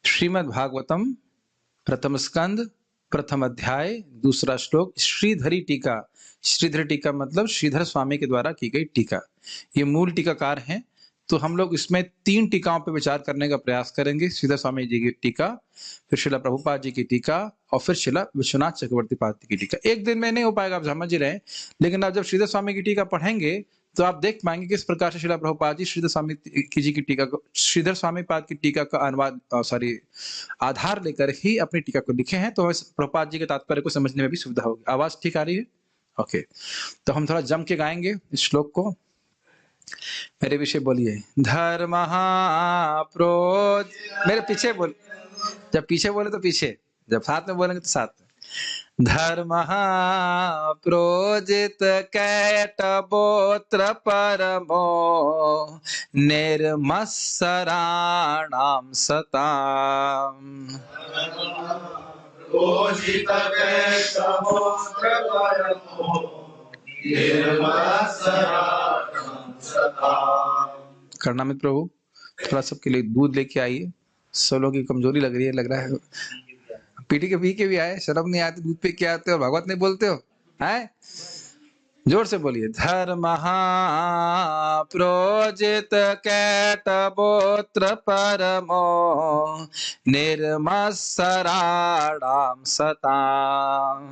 श्रीमद् भागवतम प्रथम स्कंद प्रथम अध्याय दूसरा श्लोक श्रीधरी टीका। श्रीधरी टीका मतलब श्रीधर स्वामी के द्वारा की गई टीका। ये मूल टीकाकार हैं, तो हम लोग इसमें 3 टीकाओं पर विचार करने का प्रयास करेंगे। श्रीधर स्वामी जी की टीका, फिर शिला प्रभुपाद जी की टीका और फिर शिला विश्वनाथ चक्रवर्ती पाद की टीका। एक दिन में नहीं हो पाएगा, आप समझ ही रहे हैं, लेकिन आप जब श्रीधर स्वामी की टीका पढ़ेंगे तो आप देख पाएंगे किस प्रकार से शिला प्रभुपाद जी श्रीधर स्वामी जी की टीका को, श्रीधर स्वामी पाद की टीका का अनुवाद आधार लेकर ही अपनी टीका को लिखे हैं। तो प्रभुपाद जी के तात्पर्य को समझने में भी सुविधा होगी। आवाज ठीक आ रही है? ओके, तो हम थोड़ा जम के गाएंगे इस श्लोक को। मेरे विषय बोलिए। धर्म प्रोज, मेरे पीछे बोल, जब पीछे बोले तो पीछे, जब साथ में बोलेंगे तो साथ में। धर्म प्रोजित कैटबोत्र परमो निर्मत्सराणां सताम्। प्रोजित कैटबोत्र परमो निर्मत्सराणां सताम्। करणामित प्रभु थोड़ा सबके लिए दूध लेके आइए, सोलों की कमजोरी लग रही है, लग रहा है। पीटी के पी के भी आए, शर्म नहीं आती, दूध पे क्या आते हो, भागवत नहीं बोलते हो हैं? जोर से बोलिए। धर्म प्रोजित कैटबोत्र परमो निर्मत्सराणां सताम्।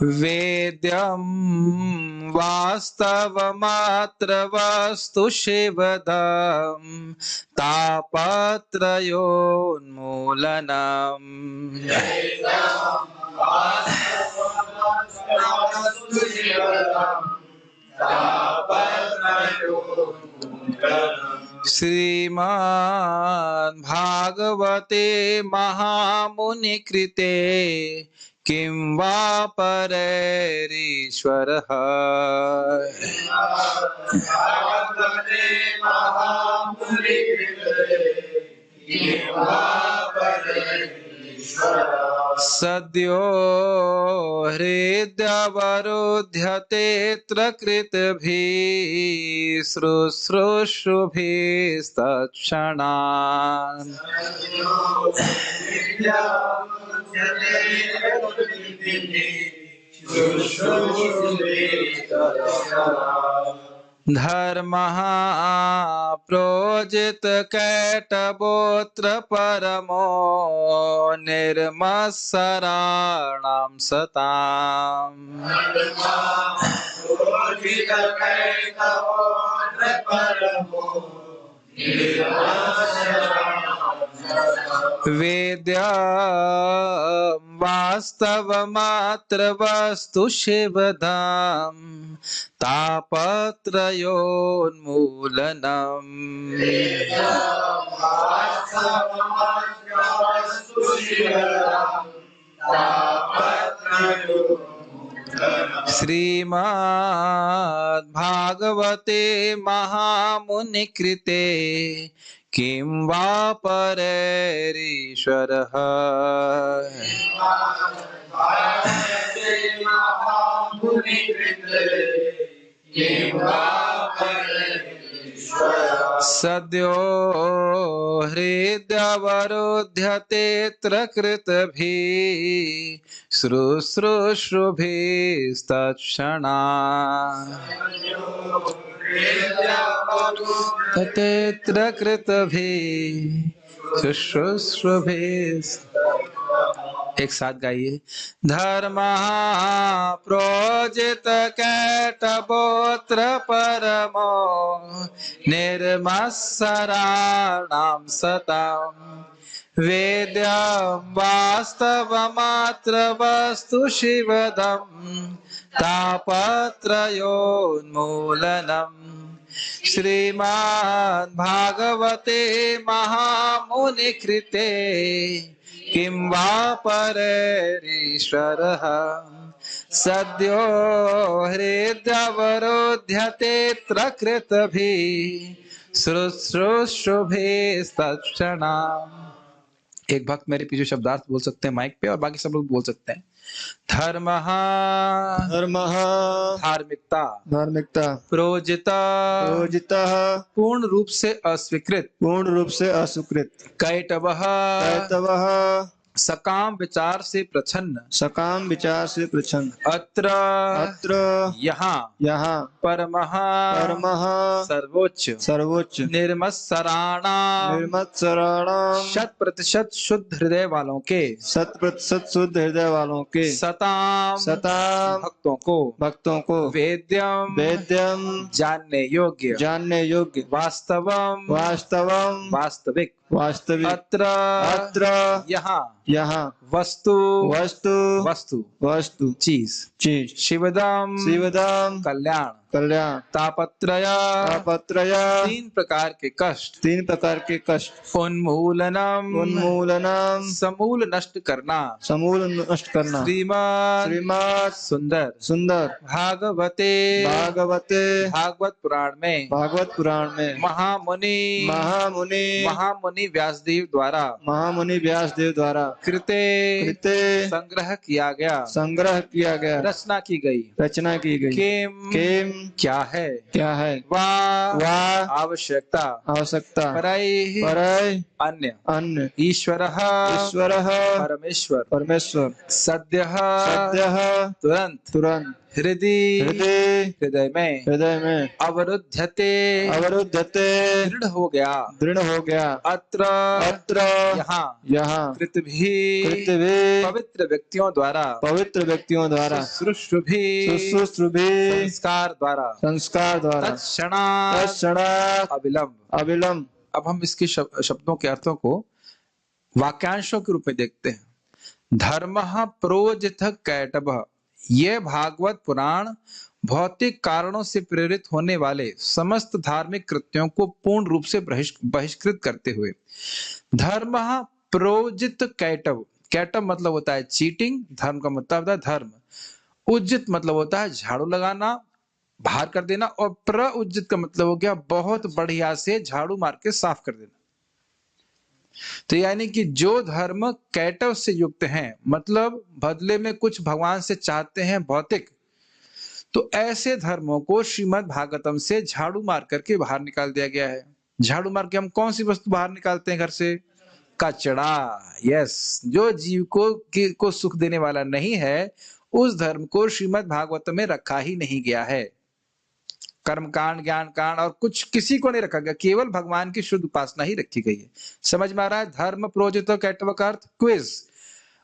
वेद्यं वास्तवमात्र वस्तु शिवदं तापत्रयोन्मूलनम्। श्रीमद् भागवते महामुनि कृते किं वा परैरीश्वरः। सद्यो हृदयवरुध्यते कृतभिः शुश्रूषुभिस्तत्क्षणात्। धर्मः प्रोजित कैटबोत्र परमो निर्मत्सराणां सताम्। वेद्यं वास्तवमात्र वस्तु शिवदं तापत्रयोन्मूलनम्। श्रीमद् भागवते महामुनि कृते किं वा परैरीश्वरः। सद्यो हृदयवरुध्यते कृतभिः शुश्रूषुभिस्तत्क्षणात्। तत्र कृतभिः शुश्रूषुभिः। एक साथ गाइए। धर्मः प्रोजित कैटबोत्र परमो निर्मत्सराणां सताम्। वेद्यं वास्तवमात्र वस्तु शिवदं तापत्रयोन्मूलनम्। श्रीमद् भागवते महामुनि कृते किं वा परैरीश्वरः। सद्यो हृदयवरुध्यते कृतभिः शुश्रूषुभिस्तत्क्षणात्। एक भक्त मेरे पीछे शब्दार्थ बोल सकते हैं माइक पे, और बाकी सब लोग बोल सकते हैं। धर्मः धर्मः धार्मिकता, धार्मिकता, प्रोजिता प्रोजितः पूर्ण रूप से अस्वीकृत, पूर्ण रूप से अस्वीकृत, कैटवः कैटवः सकाम विचार से प्रच्छन्न, सकाम विचार से प्रच्छन्न, अत्र अत्र यहाँ यहाँ परमः परमः सर्वोच्च सर्वोच्च निर्मत्सराणाम निर्मत्सराणाम 100% शुद्ध हृदय वालों के 100% शुद्ध हृदय वालों के सताम सताम भक्तों को भक्तों को वेद्यम वेद्यम जानने योग्य, जानने योग्य, वास्तवम वास्तवम वास्तविक, वास्तविक, अत्र अत्र यहाँ यहाँ वस्तु वस्तु वस्तु वस्तु चीज चीज शिवदम शिवदाम कल्याण कल्याण तापत्रय तापत्रय 3 प्रकार के कष्ट 3 प्रकार के कष्ट उन्मूलनम उन्मूलनम समूल नष्ट करना समूल नष्ट करना श्रीमद् श्रीमद् सुंदर सुंदर भागवते भागवते भागवत पुराण में भागवत पुराण में महामुनि महामुनि व्यासदेव द्वारा महामुनि व्यासदेव द्वारा कृते कृते संग्रह किया गया, संग्रह किया गया, रचना की गई, रचना की गई, केम क्या है वा आवश्यकता आवश्यकता परय अन्य ईश्वरः परमेश्वर परमेश्वर सद्यः तुरंत तुरंत हृदय में अवरुद्धते दृढ़ हो गया, अत्र यहाँ कृतभि पवित्र व्यक्तियों द्वारा शुश्रूषुभि संस्कार द्वारा तत्क्षणात् अविलंब। अब हम इसके शब्दों के अर्थों को वाक्यांशों के रूप में देखते हैं। धर्मः प्रोजित कैटभः, ये भागवत पुराण भौतिक कारणों से प्रेरित होने वाले समस्त धार्मिक कृत्यों को पूर्ण रूप से बहिष्कृत करते हुए। धर्मः प्रोजित कैटभ, कैटभ मतलब होता है चीटिंग, धर्म का मतलब होता है धर्म, उज्जित मतलब होता है झाड़ू लगाना, बाहर कर देना, और प्रउज्जित का मतलब हो गया बहुत बढ़िया से झाड़ू मार के साफ कर देना। तो यानी कि जो धर्म कैटव से युक्त हैं, मतलब बदले में कुछ भगवान से चाहते हैं भौतिक, तो ऐसे धर्मों को श्रीमद् भागवतम से झाड़ू मार करके बाहर निकाल दिया गया है। झाड़ू मार के हम कौन सी वस्तु बाहर निकालते हैं घर से? कचड़ा। यस, जो जीव को सुख देने वाला नहीं है, उस धर्म को श्रीमद् भागवतम में रखा ही नहीं गया है। कर्म कांड, ज्ञान कांड और कुछ किसी को नहीं रखा गया, केवल भगवान की शुद्ध उपासना ही रखी गई है। समझ में आ रहा है? धर्म प्रोजित कैटव का अर्थ क्विज।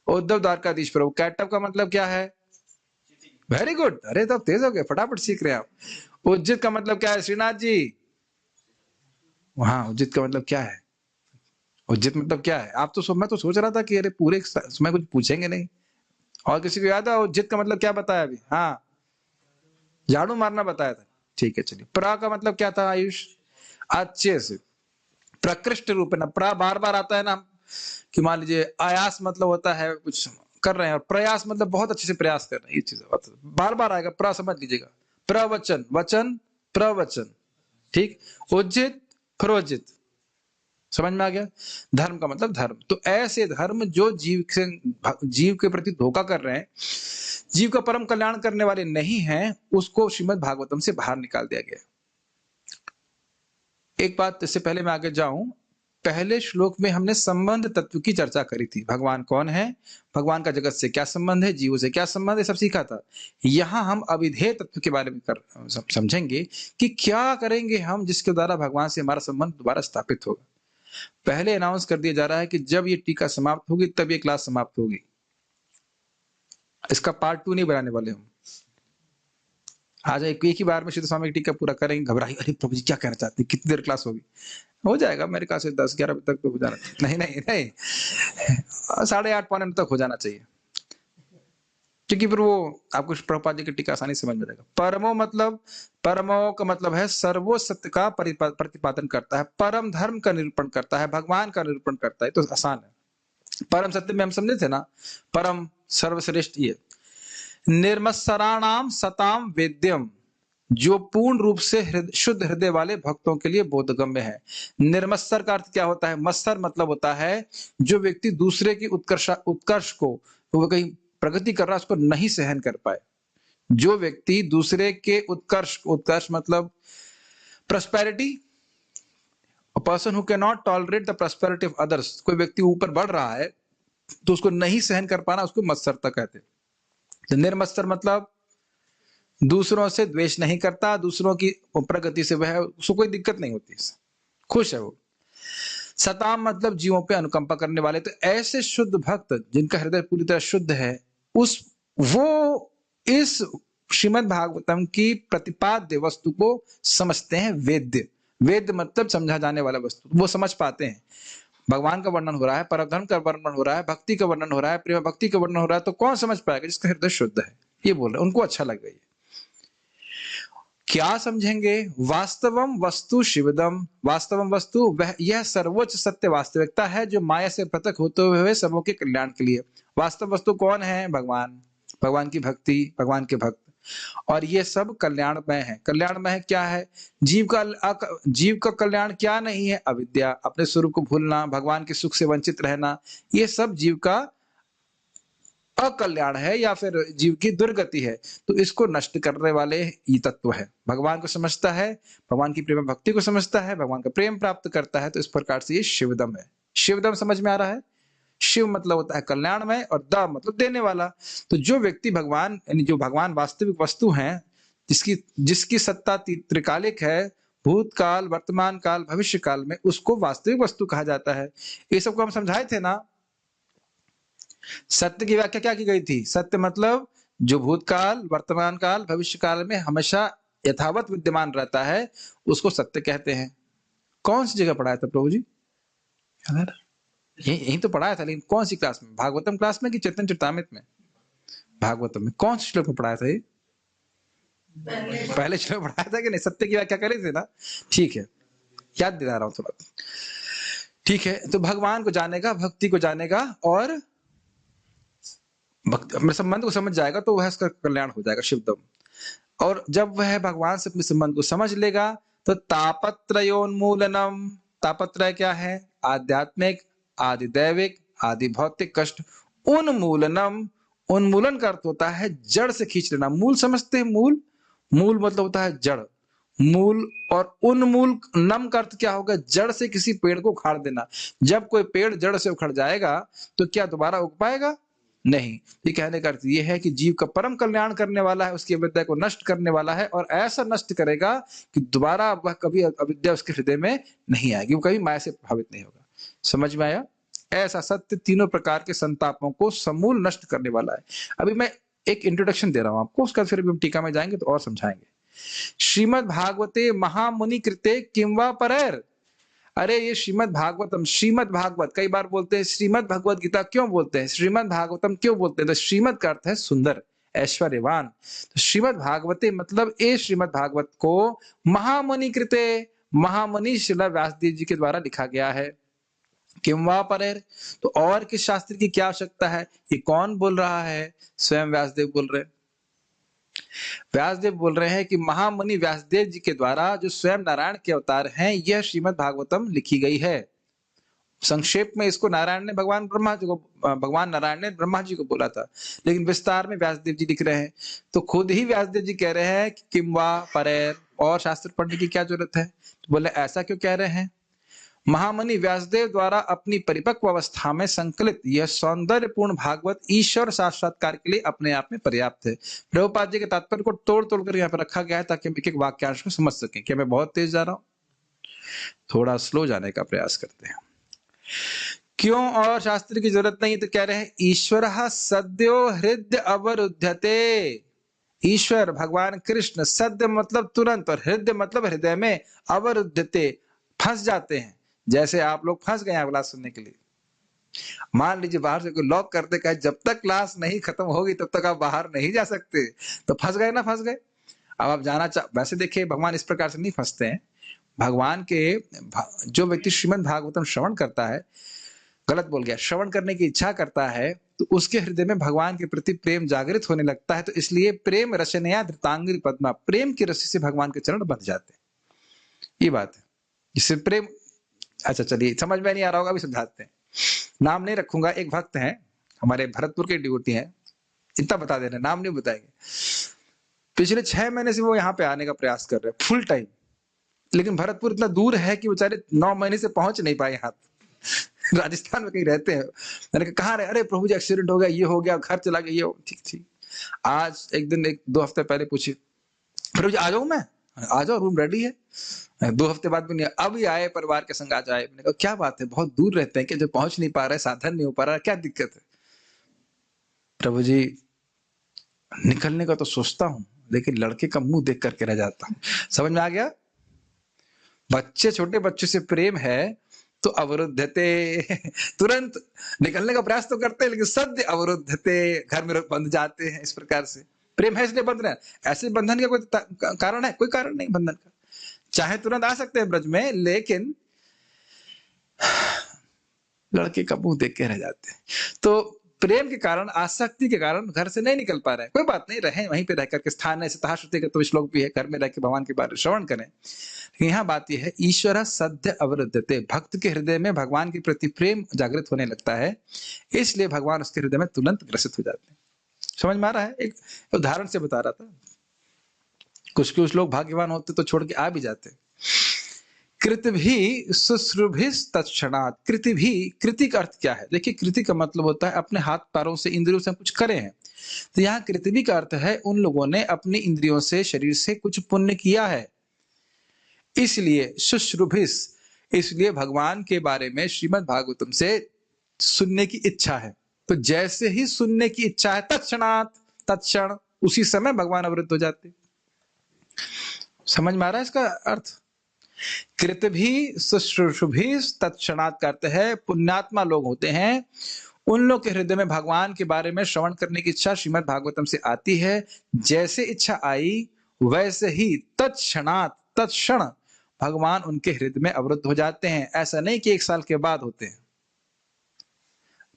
उद्धव द्वारकाधीश प्रभु, कैटव का मतलब क्या है? वेरी गुड, अरे तो तेज हो गए, फटाफट सीख रहे हैं आप। उज्जित का मतलब क्या है श्रीनाथ जी? हाँ, उज्जित का मतलब क्या है? उज्जित मतलब क्या है? आप तो मैं तो सोच रहा था कि अरे पूरे समय कुछ पूछेंगे नहीं। और किसी को याद है उज्जित का मतलब क्या बताया अभी? हाँ, झाड़ू मारना बताया था। ठीक है, चलिए। प्रा का मतलब क्या था आयुष? अच्छे से प्रकृष्ट रूप है ना, प्रा बार बार आता है ना, कि मान लीजिए आयास मतलब होता है कुछ कर रहे हैं, और प्रयास मतलब बहुत अच्छे से प्रयास कर रहे हैं। ये चीज बार बार आएगा, प्रा समझ लीजिएगा। प्रवचन, वचन, प्रवचन, ठीक। उज्जित, प्रोजित, समझ में आ गया? धर्म का मतलब धर्म। तो ऐसे धर्म जो जीव के प्रति धोखा कर रहे हैं, जीव का परम कल्याण करने वाले नहीं हैं, उसको श्रीमद् भागवतम से बाहर निकाल दिया गया। एक बात इससे पहले मैं आगे जाऊं, पहले श्लोक में हमने संबंध तत्व की चर्चा करी थी। भगवान कौन है, भगवान का जगत से क्या संबंध है, जीवों से क्या संबंध है, सब सीखा था। यहां हम अविधेय तत्व के बारे में समझेंगे कि क्या करेंगे हम जिसके द्वारा भगवान से हमारा संबंध दोबारा स्थापित होगा। पहले अनाउंस कर दिया जा रहा है कि जब ये टीका समाप्त होगी तब ये क्लास समाप्त होगी। इसका पार्ट 2 नहीं बनाने वाले हम। आज एक ही बार में सिद्ध स्वामी की टीका पूरा करेंगे। घबराइए, अरे प्रभु जी क्या कहना चाहते हैं, कितनी देर क्लास होगी? हो जाएगा मेरे ख्याल से 10-11 बजे तक तो हो जाना चाहिए। नहीं 8:30 पौने 9 तक हो जाना चाहिए, क्योंकि फिर वो आपको प्रभुपाद जी की टीका आसानी समझ में जाएगा। परमो मतलब, परमो का मतलब है सर्वो सत्य का प्रतिपादन करता है, परम धर्म का निरूपण करता है, भगवान का निरूपण करता है। तो आसान है। परम सत्य में हम समझे थे ना, परम सर्वश्रेष्ठ। ये निर्मत्सराणाम सताम वेद्यम, जो पूर्ण रूप से शुद्ध हृदय वाले भक्तों के लिए बोधगम्य है। निर्मत्सर का अर्थ क्या होता है? मत्सर मतलब होता है जो व्यक्ति दूसरे की उत्कर्ष को, वो कहीं प्रगति कर रहा है, उसको नहीं सहन कर पाए। जो व्यक्ति दूसरे के उत्कर्ष मतलब prosperity, a person who cannot tolerate the prosperity of others, कोई व्यक्ति ऊपर बढ़ रहा है तो उसको नहीं सहन कर पाना, उसको मत्सरता कहते हैं। तो निर्मत्सर मतलब दूसरों से द्वेष नहीं करता, दूसरों की प्रगति से वह, उसको कोई दिक्कत नहीं होती, खुश है वो। सताम मतलब जीवों पे अनुकंपा करने वाले। तो ऐसे शुद्ध भक्त जिनका हृदय पूरी तरह शुद्ध है, वो इस श्रीमद् भागवतम की प्रतिपाद्य वस्तु को समझते हैं। वेद्य मतलब समझा जाने वाला वस्तु, वो समझ पाते हैं। भगवान का वर्णन हो रहा है, परधर्म का वर्णन हो रहा है, भक्ति का वर्णन हो रहा है, प्रेम भक्ति का वर्णन हो रहा है, तो कौन समझ पाएगा? जिसका हृदय शुद्ध है। ये बोल रहे हैं, उनको अच्छा लग गई। क्या समझेंगे? वास्तवम वस्तु शिवदम, वास्तवम वस्तु वह, यह सर्वोच्च सत्य वास्तविकता है जो माया से पृथक होते हुए सबों के कल्याण के लिए। वास्तव वस्तु कौन है? भगवान, भगवान की भक्ति, भगवान के भक्त। और ये सब कल्याणमय है। कल्याणमय है क्या है? जीव का कल्याण क्या नहीं है? अविद्या, अपने स्वरूप को भूलना, भगवान के सुख से वंचित रहना, ये सब जीव का अकल्याण है या फिर जीव की दुर्गति है। तो इसको नष्ट करने वाले ये तत्व है। भगवान को समझता है, भगवान की प्रेम भक्ति को समझता है, भगवान का प्रेम प्राप्त करता है, तो इस प्रकार से ये शिवदम है। शिवदम समझ में आ रहा है? शिव मतलब होता है कल्याणमय और द मतलब देने वाला। तो जो व्यक्ति भगवान, यानी जो भगवान वास्तविक वस्तु हैं, जिसकी सत्ता त्रिकालिक है, भूतकाल, वर्तमान काल, भविष्य काल में, उसको वास्तविक वस्तु कहा जाता है। ये सबको हम समझाए थे ना। सत्य की व्याख्या क्या की गई थी? सत्य मतलब जो भूतकाल, वर्तमान काल, भविष्य काल में हमेशा यथावत विद्यमान रहता है, उसको सत्य कहते हैं। कौन सी जगह पढ़ाया था प्रभु जी? यही तो पढ़ाया था, लेकिन कौन सी क्लास में? भागवतम क्लास में कि चैतन्य चरितामृत में? भागवतम में। कौन से श्लोक में पढ़ाया था ये? पहले श्लोक पढ़ाया था कि नहीं? सत्य की व्याख्या करे थे ना? ठीक है, याद दिला रहा हूं थोड़ा। ठीक है, तो भगवान को जानेगा, भक्ति को जानेगा और अपने संबंध को समझ जाएगा, तो वह उसका कल्याण हो जाएगा, शिवदम। और जब वह भगवान से अपने संबंध को समझ लेगा, तो तापत्रयोन्मूलनम, तापत्रय क्या है? आध्यात्मिक, आदि दैविक, आदि भौतिक कष्ट। उन्मूलनम, उन्मूलन का अर्थ होता है जड़ से खींच लेना। मूल समझते हैं? मूल मतलब होता है जड़, मूल। और उन्मूल, नम का अर्थ क्या होगा? जड़ से किसी पेड़ को उखाड़ देना। जब कोई पेड़ जड़ से उखड़ जाएगा तो क्या दोबारा उग पाएगा? नहीं। ये कहने का अर्थ ये है कि जीव का परम कल्याण करने वाला है, उसकी अविद्या को नष्ट करने वाला है, और ऐसा नष्ट करेगा कि दोबारा वह कभी अविद्या उसके हृदय में नहीं आएगी, वो कभी माया से प्रभावित नहीं होगा। समझ में आया? ऐसा सत्य तीनों प्रकार के संतापों को समूल नष्ट करने वाला है। अभी मैं एक इंट्रोडक्शन दे रहा हूं आपको, उसका फिर हम टीका में जाएंगे तो और समझाएंगे। श्रीमद् भागवते महामुनि कृते किम वा परैर। अरे ये श्रीमद् भागवतम, श्रीमद् भागवत, कई बार बोलते हैं श्रीमद् भगवत गीता, क्यों बोलते हैं श्रीमद् भागवतम, क्यों बोलते हैं? तो श्रीमद् का अर्थ है सुंदर, ऐश्वर्यवान। तो श्रीमद् भागवते मतलब ए श्रीमद् भागवत को महामुनि कृते, महामुनि श्रील व्यासदेव जी के द्वारा लिखा गया है। किम वा परेर, तो और किस शास्त्र की क्या आवश्यकता है? ये कौन बोल रहा है? स्वयं व्यासदेव बोल रहे हैं। व्यासदेव बोल रहे हैं कि महामुनि व्यासदेव जी के द्वारा, जो स्वयं नारायण के अवतार हैं, यह श्रीमद् भागवतम लिखी गई है। संक्षेप में इसको नारायण ने भगवान नारायण ने ब्रह्मा जी को बोला था, लेकिन विस्तार में व्यासदेव जी लिख रहे हैं। तो खुद ही व्यासदेव जी कह रहे हैं कि किम वा परेर, और शास्त्र पढ़ने की क्या जरूरत है? तो बोले ऐसा क्यों कह रहे हैं? महामुनि व्यासदेव द्वारा अपनी परिपक्व अवस्था में संकलित यह सौंदर्यपूर्ण भागवत ईश्वर साक्षात्कार के लिए अपने आप में पर्याप्त है। प्रभुपाद जी के तात्पर्य को तोड़ तोड़ कर यहाँ पर रखा गया है ताकि हम एक एक वाक्यांश को समझ सकें। क्या मैं बहुत तेज जा रहा हूं? थोड़ा स्लो जाने का प्रयास करते हैं। क्यों और शास्त्र की जरूरत नहीं? तो कह रहे हैं ईश्वर सद्यो हृदय अवरुध्यते। ईश्वर भगवान कृष्ण, सद्य मतलब तुरंत, और हृदय मतलब हृदय में, अवरुध्यते फंस जाते हैं। जैसे आप लोग फंस गए क्लास सुनने के लिए, मान लीजिए बाहर से कोई लॉक करते कहे जब तक क्लास नहीं खत्म होगी तब तक आप बाहर नहीं जा सकते, तो फंस गए ना, फंस गए। अब आप जाना वैसे देखिए भगवान इस प्रकार से नहीं फंसते हैं। भगवान के जो व्यक्ति श्रीमद् भागवतम श्रवण करता है, गलत बोल गया, श्रवण करने की इच्छा करता है, तो उसके हृदय में भगवान के प्रति प्रेम जागृत होने लगता है। तो इसलिए प्रेम रशनया धृतांगिरी पद्मा, प्रेम की रस्सी से भगवान के चरण बंध जाते हैं। ये बात है, इससे प्रेम। अच्छा चलिए, समझ में नहीं आ रहा होगा, अभी समझाते हैं। नाम नहीं रखूंगा, एक भक्त हैं हमारे भरतपुर के डिवोटी हैं, इतना बता दे रहे हैं, नाम नहीं बताएंगे। पिछले 6 महीने से वो यहाँ पे आने का प्रयास कर रहे हैं फुल टाइम, लेकिन भरतपुर इतना दूर है कि बेचारे 9 महीने से पहुंच नहीं पाए यहाँ। राजस्थान में कहीं रहते हैं। मैंने कहा कहाँ रहे? अरे प्रभु जी एक्सीडेंट हो गया, ये हो गया, घर चला गया, ये ठीक ठीक। आज एक दिन, 1-2 हफ्ते पहले पूछे, प्रभु जी आ जाऊं मैं? आ जाओ, रूम रेडी है। 2 हफ्ते बाद भी नहीं, अभी आए, परिवार के संग आज आए। मैंने कहा क्या बात है, बहुत दूर रहते हैं कि जो पहुंच नहीं पा रहे, साधन नहीं हो पा रहा, क्या दिक्कत है? प्रभु जी निकलने का तो सोचता हूँ, लेकिन लड़के का मुंह देख करके रह जाता हूँ। समझ में आ गया? बच्चे, छोटे बच्चों से प्रेम है तो अवरुद्धते, तुरंत निकलने का प्रयास तो करते हैं, लेकिन सद्य अवरुद्धते, घर में बंध जाते हैं। इस प्रकार से प्रेम है इसलिए बंध रहे हैं। ऐसे बंधन का कोई कारण है? कोई कारण नहीं बंधन का। चाहे तुरंत आ सकते हैं ब्रज में, लेकिन लड़के का मुंह देख के रह जाते हैं। तो प्रेम के कारण, आसक्ति के कारण घर से नहीं निकल पा रहे हैं। कोई बात नहीं, रहे वहीं पे रह करके, स्थान ऐसे तहा श्रुति का तो श्लोक भी है, घर में रह के भगवान के बारे में श्रवण करें। यहाँ बात यह है, ईश्वर सद्य अवरुद्धते, भक्त के हृदय में भगवान के प्रति प्रेम जागृत होने लगता है, इसलिए भगवान उसके हृदय में तुरंत ग्रसित हो जाते हैं। समझ में आ रहा है? एक उदाहरण से बता रहा था। कुछ लोग भाग्यवान होते तो छोड़ के आ भी जाते। कृतिभी शुश्रूभिस तत्क्षणात्, कृतिभी, कृति का अर्थ क्या है? देखिए, कृति का मतलब होता है अपने हाथ पैरों से, इंद्रियों से कुछ करे हैं। तो यहाँ कृतिभी का अर्थ है उन लोगों ने अपनी इंद्रियों से, शरीर से कुछ पुण्य किया है, इसलिए शुश्रूभिस, इसलिए भगवान के बारे में श्रीमद् भागवतम से सुनने की इच्छा है। तो जैसे ही सुनने की इच्छा है, तत्क्षणात्, तत्क्षण, उसी समय भगवान अवरुद्ध हो जाते। समझ में आ रहा है इसका अर्थ? कृतभी शुश्रूषुभि तत्क्षणात् करते हैं, पुण्यात्मा लोग होते हैं, उन लोग के हृदय में भगवान के बारे में श्रवण करने की इच्छा श्रीमद् भागवतम से आती है। जैसे इच्छा आई, वैसे ही तत्क्षणात्, तत्क्षण भगवान उनके हृदय में अवरुद्ध हो जाते हैं। ऐसा नहीं कि 1 साल के बाद होते हैं।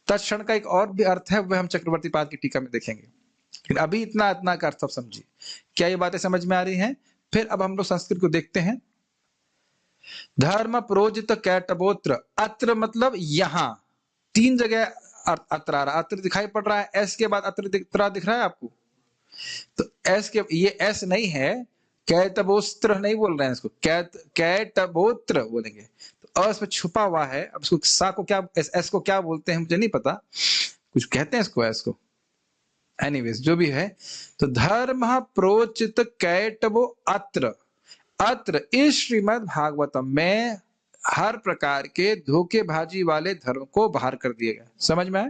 तत्क्षण का एक और भी अर्थ है, वह हम चक्रवर्ती पाद की टीका में देखेंगे, लेकिन अभी इतना का अर्थ सब समझिए। क्या ये बातें समझ में आ रही हैं? फिर अब हम लोग संस्कृत को देखते हैं। धर्म प्रोजित कैटबोत्र, अत्र मतलब यहां 3 जगह अत्र आ रहा, अत्र दिखाई पड़ रहा है, एस के बाद अत्र दिख रहा है आपको। तो एस के, ये एस नहीं है, कैटबोस्त्र नहीं बोल रहे हैं इसको, कैटबोत्र बोलेंगे। तो अ इसमें छुपा हुआ है। अब इसको सा को क्या, एस को क्या बोलते हैं मुझे नहीं पता, कुछ कहते हैं इसको, एस को, एनीवेज जो भी है। तो धर्म प्रोचित कैटबो अत्र, अत्र इस श्रीमद् भागवतम में हर प्रकार के धोखेबाजी वाले धर्म को बाहर कर दिया गया। समझ में आए?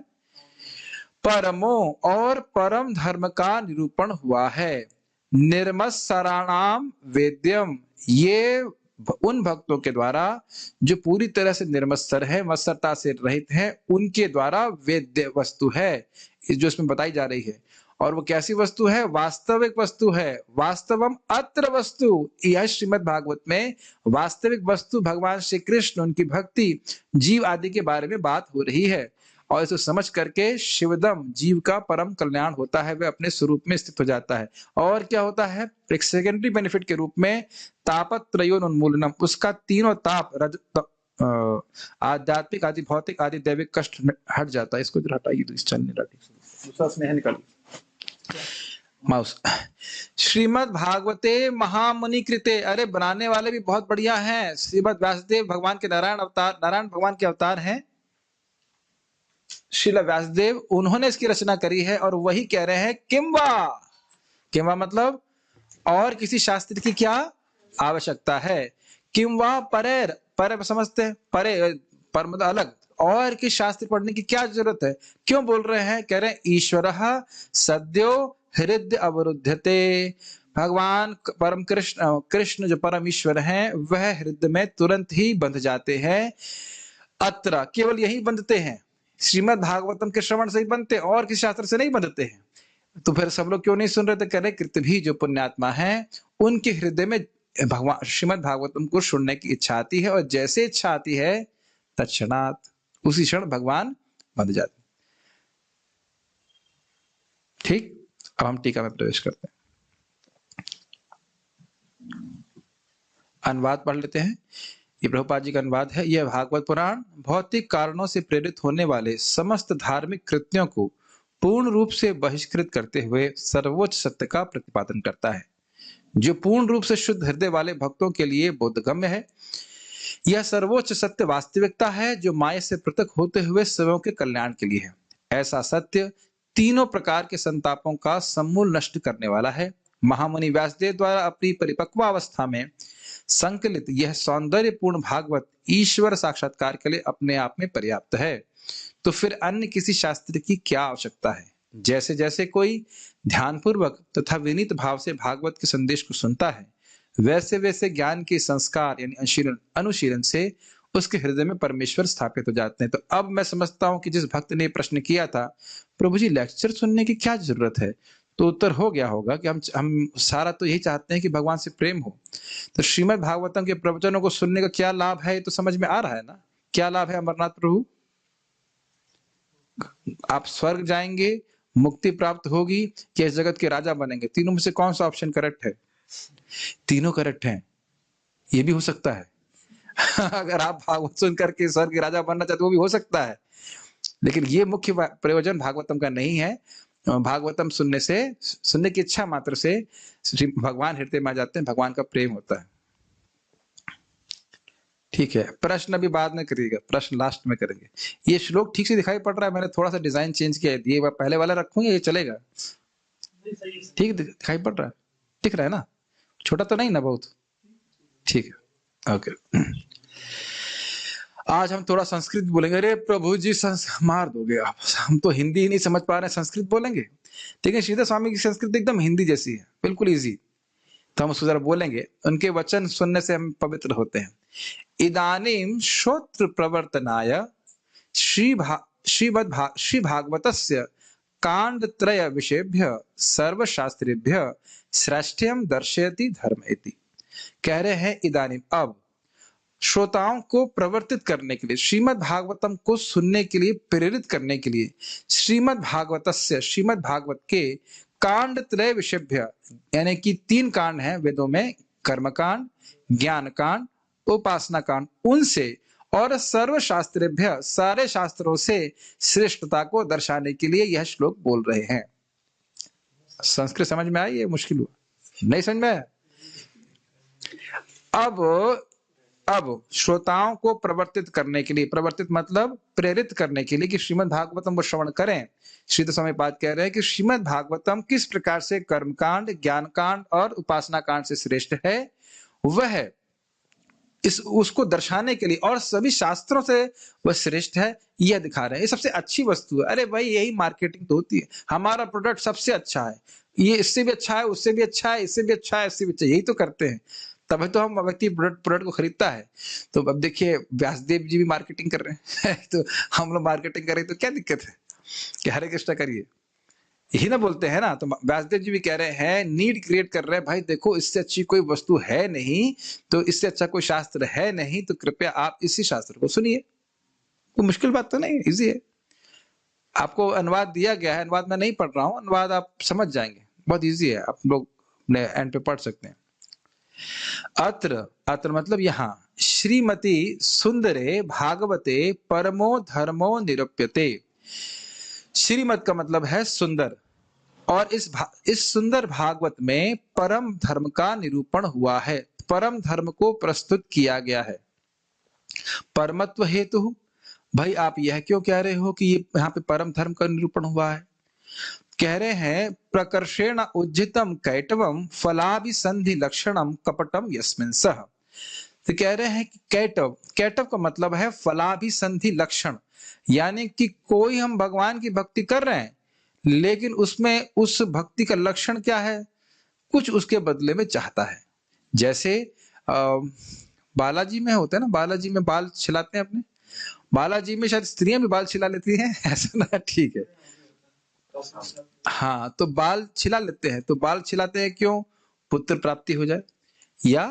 परमो, और परम धर्म का निरूपण हुआ है। निर्मत्सराणाम वेद्यम, ये उन भक्तों के द्वारा जो पूरी तरह से निर्मत्सर है, मत्सरता से रहित है, उनके द्वारा वेद्य वस्तु है जो इसमें बताई जा रही है। और वो कैसी वस्तु है? वास्तविक वस्तु है। वास्तवम अत्र वस्तु, यह श्रीमद् भागवत में वास्तविक वस्तु भगवान श्री कृष्ण, उनकी भक्ति, जीव आदि के बारे में बात हो रही है। और इसको समझ करके शिवदम, जीव का परम कल्याण होता है, वह अपने स्वरूप में स्थित हो जाता है। और क्या होता है? एक सेकेंडरी बेनिफिट के रूप में तापत्रयोन्मूलनम, उसका तीनों ताप, आध्यात्मिक आदि, भौतिक आदि, दैविक कष्ट हट जाता है। इसको जो हटाइए, दूसरा स्नेह निकाल माउस। श्रीमद् भागवते महामुनि कृते, अरे बनाने वाले भी बहुत बढ़िया हैं। श्रीमद् व्यासदेव भगवान के नारायण अवतार, नारायण भगवान के अवतार हैं श्रील व्यासदेव, उन्होंने इसकी रचना करी है। और वही कह रहे हैं किंवा, किंवा मतलब और किसी शास्त्र की क्या आवश्यकता है? किंवा परेर, परे समझते हैं, परे पर मतलब अलग, और किस शास्त्र पढ़ने की क्या जरूरत है? क्यों बोल रहे हैं? कह रहे हैं ईश्वरः सद्यो हृदय अवरुद्धते, भगवान परम कृष्ण, कृष्ण जो परम ईश्वर हैं, वह हृदय में तुरंत ही बंध जाते हैं। अत्र, केवल यही बंधते हैं, श्रीमद् भागवतम के श्रवण से ही बनते, और किसी शास्त्र से नहीं बंधते हैं। तो फिर सब लोग क्यों नहीं सुन रहे थे? कह रहे कृतभी जो पुण्यात्मा है, उनके हृदय में भगवान श्रीमद् भागवतम को सुनने की इच्छा आती है, और जैसे इच्छा आती है तत्क्षणात्, उसी क्षण भगवान बंध जाते। ठीक, अब हम टीका में प्रवेश करते हैं। अनुवाद पढ़ लेते हैं। ये प्रभुपाद जी का अनुवाद है। यह भागवत पुराण भौतिक कारणों से प्रेरित होने वाले समस्त धार्मिक कृत्यों को पूर्ण रूप से बहिष्कृत करते हुए सर्वोच्च सत्य का प्रतिपादन करता है, जो पूर्ण रूप से शुद्ध हृदय वाले भक्तों के लिए बोधगम्य है। यह सर्वोच्च सत्य वास्तविकता है जो माया से पृथक होते हुए सबों के कल्याण के लिए है। ऐसा सत्य तीनों प्रकार के संतापों का समूल नष्ट करने वाला है। महामुनि व्यासदेव द्वारा अपनी परिपक्वावस्था में संकलित यह सौंदर्यपूर्ण भागवत ईश्वर साक्षात्कार के लिए अपने आप में पर्याप्त है, तो फिर अन्य किसी शास्त्र की क्या आवश्यकता है। जैसे जैसे कोई ध्यानपूर्वक तथा विनीत भाव से भागवत के संदेश को सुनता है, वैसे वैसे ज्ञान के संस्कार यानी अनुशीलन से उसके हृदय में परमेश्वर स्थापित हो जाते हैं। तो अब मैं समझता हूं कि जिस भक्त ने प्रश्न किया था, प्रभु जी लेक्चर सुनने की क्या जरूरत है, तो उत्तर हो गया होगा कि हम सारा तो यही चाहते हैं कि भगवान से प्रेम हो। तो श्रीमद् भागवतम के प्रवचनों को सुनने का क्या लाभ है, तो समझ में आ रहा है ना। क्या लाभ है अमरनाथ प्रभु? आप स्वर्ग जाएंगे, मुक्ति प्राप्त होगी, कि इस जगत के राजा बनेंगे। तीनों में से कौन सा ऑप्शन करेक्ट है? तीनों करेक्ट हैं। ये भी हो सकता है अगर आप भागवत सुन करके स्वर्ग के राजा बनना चाहते हो, वो भी हो सकता है, लेकिन ये मुख्य प्रयोजन भागवतम का नहीं है। भागवतम सुनने की इच्छा मात्र से भगवान हृदय में आ जाते हैं, भगवान का प्रेम होता है। ठीक है, प्रश्न अभी बाद में करिएगा, प्रश्न लास्ट में करेंगे। ये श्लोक ठीक से दिखाई पड़ रहा है? मैंने थोड़ा सा डिजाइन चेंज किया है, ये पहले वाला रखूंगा, ये चलेगा? ठीक दिखाई पड़ रहा है? दिख रहा है ना? छोटा तो नहीं ना बहुत? ठीक है, ओके। आज हम थोड़ा संस्कृत बोलेंगे। अरे प्रभु जी मार दोगे आप, हम तो हिंदी ही नहीं समझ पा रहे हैं, संस्कृत बोलेंगे? ठीक है, श्रीधर स्वामी की संस्कृत एकदम हिंदी जैसी है, बिल्कुल इजी, तो हम उसको जरा बोलेंगे। उनके वचन सुनने से हम पवित्र होते हैं। इदानीम श्रोत्र प्रवर्तनाय श्री भागवतस्य कांड त्रय विषयभ्य सर्वशास्त्रेभ्य श्रेष्ठ्यम दर्शयति धर्म इति। कह रहे हैं इदानीम, अब श्रोताओं को प्रवर्तित करने के लिए, श्रीमद् भागवतम को सुनने के लिए प्रेरित करने के लिए, श्रीमद् भागवत के कांड त्रय विषयभ्य यानी कि 3 कांड हैं वेदों में, कर्म कांड, ज्ञान कांड, उपासना कांड, उनसे और सर्वशास्त्रेभ्य सारे शास्त्रों से श्रेष्ठता को दर्शाने के लिए यह श्लोक बोल रहे हैं। संस्कृत समझ में आई? ये मुश्किल हुआ? नहीं समझ में आया? अब श्रोताओं को प्रवर्तित करने के लिए, प्रवर्तित मतलब प्रेरित करने के लिए कि श्रीमद् भागवतम को श्रवण करें। श्रीधर स्वामी पाद कह रहे हैं कि श्रीमद् भागवतम किस प्रकार से कर्मकांड, ज्ञान कांड और उपासना कांड से श्रेष्ठ है, वह उसको दर्शाने के लिए और सभी शास्त्रों से वह श्रेष्ठ है, यह दिखा रहे हैं। ये सबसे अच्छी वस्तु है। अरे भाई, यही मार्केटिंग तो होती है। हमारा प्रोडक्ट सबसे अच्छा है, ये इससे भी अच्छा है, उससे भी अच्छा है, इससे भी अच्छा है, इससे भी अच्छा है, यही तो करते हैं, तभी तो हम व्यक्ति प्रोडक्ट को खरीदता है। तो अब देखिए, व्यासदेव जी भी मार्केटिंग कर रहे हैं तो हम लोग मार्केटिंग करें तो क्या दिक्कत है कि हरे कृष्णा करिए, यही ना बोलते हैं ना। तो व्यासदेव जी भी कह रहे हैं, नीड क्रिएट कर रहे हैं, भाई देखो इससे अच्छी कोई वस्तु है नहीं, तो इससे अच्छा कोई शास्त्र है नहीं, तो कृपया आप इसी शास्त्र को सुनिए। तो मुश्किल बात तो नहीं, इजी है। आपको अनुवाद दिया गया है, अनुवाद मैं नहीं पढ़ रहा हूँ, अनुवाद आप समझ जाएंगे, बहुत इजी है, आप लोग अपने एंड पे पढ़ सकते हैं। अत्र मतलब यहाँ, श्रीमती सुंदरे भागवते परमो धर्मो निरूप्यते। श्रीमत का मतलब है सुंदर, और इस सुंदर भागवत में परम धर्म का निरूपण हुआ है, परम धर्म को प्रस्तुत किया गया है। परमत्व हेतु, भाई आप यह क्यों कह रहे हो कि ये यहाँ पे परम धर्म का निरूपण हुआ है? कह रहे हैं, प्रकर्षेण उज्जितम कैटवम फलाभिसंधि लक्षणम कपटम यस्मिन् सह। तो कह रहे हैं कि कैटव का मतलब है फलाभिसंधि लक्षण, यानी कि कोई हम भगवान की भक्ति कर रहे हैं, लेकिन उसमें उस भक्ति का लक्षण क्या है, कुछ उसके बदले में चाहता है। जैसे बालाजी में होता है ना, बालाजी में बाल छिलाते हैं अपने, बालाजी में शायद स्त्रियां भी बाल छिला लेती हैं ऐसा ना? ठीक है, हाँ, तो बाल छिला लेते हैं। तो बाल छिलाते हैं क्यों? पुत्र प्राप्ति हो जाए या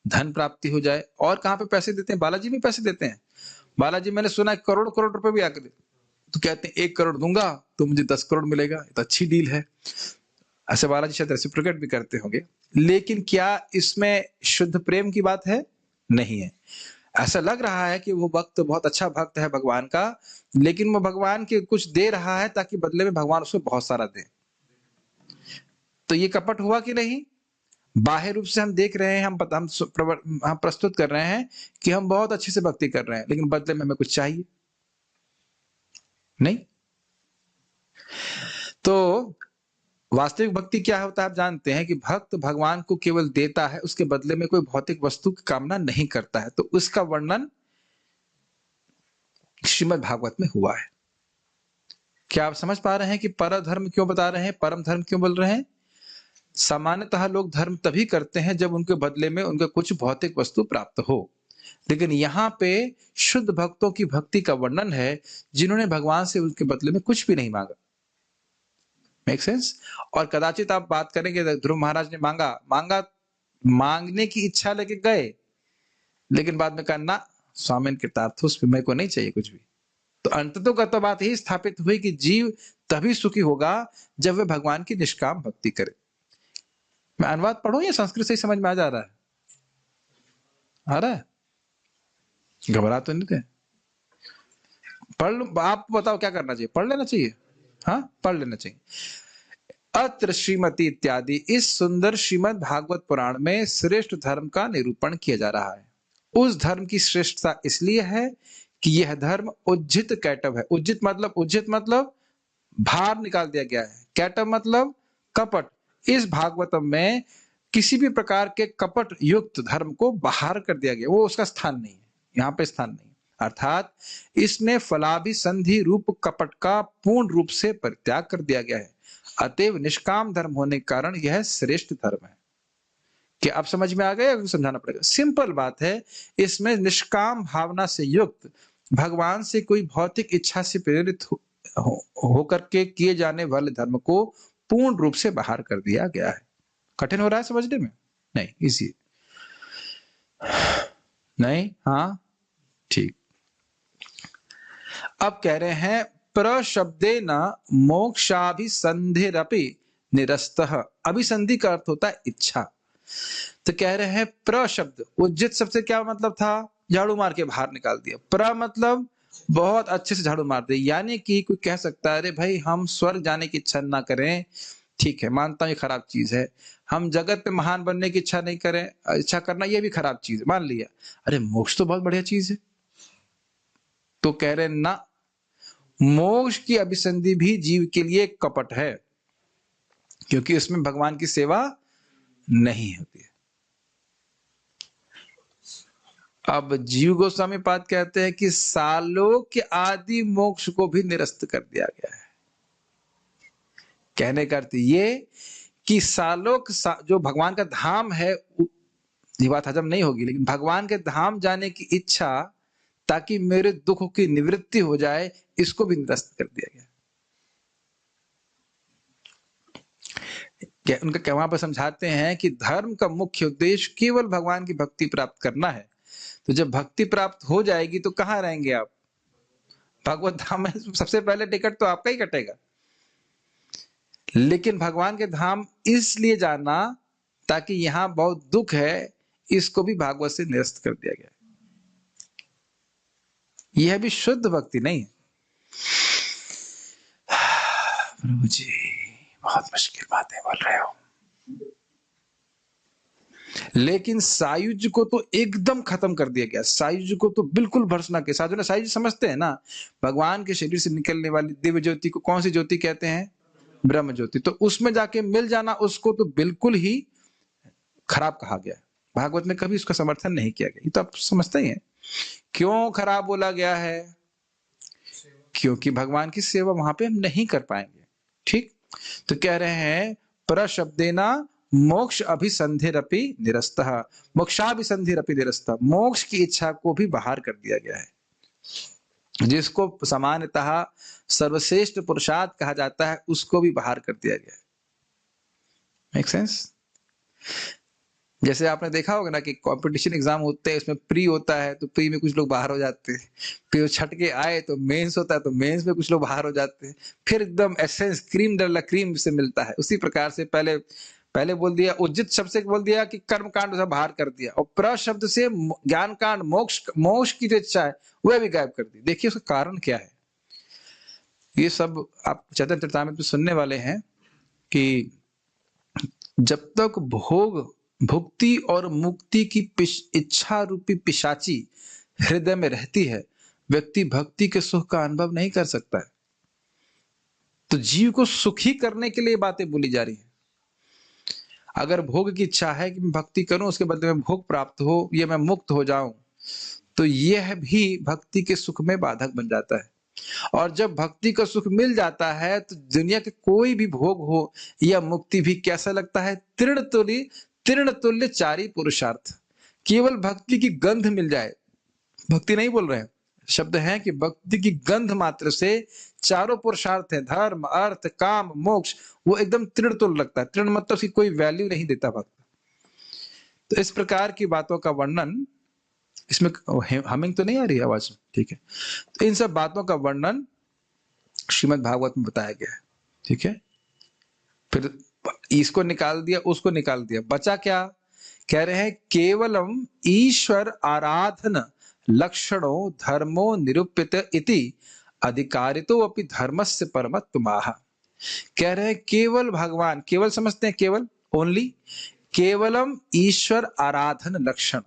धन प्राप्ति हो जाए। और कहाँ पे पैसे देते हैं? बालाजी में पैसे देते हैं। बालाजी मैंने सुना है करोड़ करोड़ रुपए भी आके तो कहते हैं 1 करोड़ दूंगा तो मुझे 10 करोड़ मिलेगा, तो अच्छी डील है। ऐसे बालाजी शायद रेसिप्रोकेट भी करते होंगे, लेकिन क्या इसमें शुद्ध प्रेम की बात है? नहीं है। ऐसा लग रहा है कि वो भक्त बहुत अच्छा भक्त है भगवान का, लेकिन वो भगवान के कुछ दे रहा है ताकि बदले में भगवान उसको बहुत सारा दे। तो ये कपट हुआ कि नहीं? बाह्य रूप से हम देख रहे हैं, हम प्रस्तुत कर रहे हैं कि हम बहुत अच्छे से भक्ति कर रहे हैं, लेकिन बदले में हमें कुछ चाहिए नहीं। तो वास्तविक भक्ति क्या होता है आप जानते हैं कि भक्त भगवान को केवल देता है, उसके बदले में कोई भौतिक वस्तु की कामना नहीं करता है। तो उसका वर्णन श्रीमद् भागवत में हुआ है। क्या आप समझ पा रहे हैं कि पर धर्म क्यों बता रहे हैं, परम धर्म क्यों बोल रहे हैं? सामान्यतः लोग धर्म तभी करते हैं जब उनके बदले में उनका कुछ भौतिक वस्तु प्राप्त हो, लेकिन यहाँ पे शुद्ध भक्तों की भक्ति का वर्णन है जिन्होंने भगवान से उनके बदले में कुछ भी नहीं मांगा। Make sense? और कदाचित आप बात करेंगे ध्रुव महाराज ने मांगने की इच्छा लेके गए, लेकिन बाद में कहा ना स्वामी कृतार्थोस पे मेरे को नहीं चाहिए कुछ भी। तो अंततः का तो बात ही स्थापित हुई कि जीव तभी सुखी होगा जब वह भगवान की निष्काम भक्ति करे। मैं अनुवाद पढ़ूं या संस्कृत से ही समझ में आ जा रहा है? आ रहा है? घबरा तो नहीं थे? पढ़ लो, आप बताओ क्या करना चाहिए? पढ़ लेना चाहिए? हाँ, पढ़ लेना चाहिए। अत्र श्रीमती इत्यादि इस सुंदर श्रीमद् भागवत पुराण में श्रेष्ठ धर्म का निरूपण किया जा रहा है। उस धर्म की श्रेष्ठता इसलिए है कि यह धर्म उज्जित कैटव है। उज्जित मतलब भार निकाल दिया गया है। कैटव मतलब कपट। इस भागवतम में किसी भी प्रकार के कपट युक्त धर्म को बाहर कर दिया गया, वो उसका स्थान नहीं है, यहाँ पे स्थान नहीं। अर्थात इसमें फलाभिसंधि रूप कपट का पूर्ण रूप से परित्याग कर दिया गया है। अतएव निष्काम धर्म होने के कारण यह श्रेष्ठ धर्म है। क्या आप समझ में आ गए? समझाना पड़ेगा। सिंपल बात है, इसमें निष्काम भावना से युक्त भगवान से कोई भौतिक इच्छा से प्रेरित होकर के किए जाने वाले धर्म को पूर्ण रूप से बाहर कर दिया गया है। कठिन हो रहा है समझने में? नहीं, इसी नहीं। हाँ ठीक। अब कह रहे हैं प्रशब्देन मोक्षाभिसंधिरपि निरस्तः। अभिसंधि का अर्थ होता है इच्छा। तो कह रहे हैं प्रशब्द, उज्जित शब्द से क्या मतलब था? झाड़ू मार के बाहर निकाल दिया। प्र मतलब बहुत अच्छे से झाड़ू मार दे, यानी कि कोई कह सकता है अरे भाई हम स्वर्ग जाने की इच्छा ना करें, ठीक है मानता हूं ये खराब चीज है। हम जगत पे महान बनने की इच्छा नहीं करें, इच्छा करना ये भी खराब चीज है, मान लिया। अरे मोक्ष तो बहुत बढ़िया चीज है। तो कह रहे ना, मोक्ष की अभिसंधि भी जीव के लिए कपट है, क्योंकि उसमें भगवान की सेवा नहीं होती है। अब जीव गोस्वामी पाद कहते हैं कि सालोक्य आदि मोक्ष को भी निरस्त कर दिया गया है। कहने का अर्थ ये कि जो भगवान का धाम है, ये बात हजम नहीं होगी, लेकिन भगवान के धाम जाने की इच्छा ताकि मेरे दुख की निवृत्ति हो जाए, इसको भी निरस्त कर दिया गया। उनका वहां पर समझाते हैं कि धर्म का मुख्य उद्देश्य केवल भगवान की भक्ति प्राप्त करना है। तो जब भक्ति प्राप्त हो जाएगी तो कहां रहेंगे आप? भगवत धाम में सबसे पहले टिकट तो आपका ही कटेगा। लेकिन भगवान के धाम इसलिए जाना ताकि यहां बहुत दुख है, इसको भी भागवत से निरस्त कर दिया गया। यह भी शुद्ध भक्ति नहीं है। प्रभु जी बहुत मुश्किल बातें बोल रहे हो। लेकिन सायुज्य को तो एकदम खत्म कर दिया गया। सायुज्य को तो बिल्कुल भर्सना के साथ, ना सायुज्य समझते हैं ना, भगवान के शरीर से निकलने वाली दिव्य ज्योति को कौन सी ज्योति कहते हैं? ब्रह्म ज्योति। तो उसमें जाके मिल जाना, उसको तो बिल्कुल ही खराब कहा गया। भागवत में कभी उसका समर्थन नहीं किया गया। ये तो आप समझते ही हैं। क्यों खराब बोला गया है? क्योंकि भगवान की सेवा वहां पे हम नहीं कर पाएंगे। ठीक। तो कह रहे हैं प्रशब्देना मोक्ष अभिसंधिरपि निरस्तः, मोक्षाभिसंधिरपि निरस्तः। मोक्ष की इच्छा को भी बाहर कर दिया गया है। जिसको सामान्यतः सर्वश्रेष्ठ पुरुषार्थ कहा जाता है, उसको भी बाहर कर दिया गया है। Make sense? जैसे आपने देखा होगा ना कि कंपटीशन एग्जाम होते हैं, इसमें प्री होता है तो प्री में कुछ लोग बाहर हो जाते हैं, फिर वो छट के आए तो मेंस होता है तो मेंस में कुछ लोग बाहर हो जाते हैं, फिर एकदम एसेंस क्रीम डला क्रीम से मिलता है। उसी प्रकार से पहले पहले बोल दिया, उज्जित शब्द से बोल दिया कि कर्म कांड से बाहर कर दिया, और प्र शब्द से ज्ञान कांड मोक्ष मोक्ष की जो इच्छा है वह भी गायब कर दी। देखिए उसका कारण क्या है। ये सब आप चैतन्य चरितामृत में सुनने वाले हैं कि जब तक भोग भुक्ति और मुक्ति की इच्छा रूपी पिशाची हृदय में रहती है, व्यक्ति भक्ति के सुख का अनुभव नहीं कर सकता है। तो जीव को सुखी करने के लिए बातें बोली जा रही है। अगर भोग की इच्छा है कि मैं भक्ति करूं, उसके बदले में भोग प्राप्त हो या मैं मुक्त हो जाऊं, तो यह भी भक्ति के सुख में बाधक बन जाता है। और जब भक्ति का सुख मिल जाता है तो दुनिया के कोई भी भोग हो या मुक्ति भी कैसा लगता है, तीर्ण तुल्य चारी पुरुषार्थ। केवल भक्ति की गंध मिल जाए, भक्ति नहीं बोल रहे हैं, शब्द है कि भक्ति की गंध मात्र से चारों पुरुषार्थ है, धर्म अर्थ काम मोक्ष, वो एकदम तृण तुल्य लगता है। तृण मतलब उसकी कोई वैल्यू नहीं देता भक्त। तो इस प्रकार की बातों का वर्णन, इसमें हमिंग तो नहीं आ रही आवाज, ठीक है। तो इन सब बातों का वर्णन श्रीमद् भागवत में बताया गया है, ठीक है। फिर इसको निकाल दिया, उसको निकाल दिया, बचा क्या? कह रहे हैं केवलम ईश्वर आराधन लक्षणों धर्मो निरूपित इति अधिकारितो अपि धर्मस्य परमत्वमाह। कह रहे हैं केवल भगवान, केवल समझते हैं केवल, ओनली, केवलम ईश्वर आराधन लक्षण,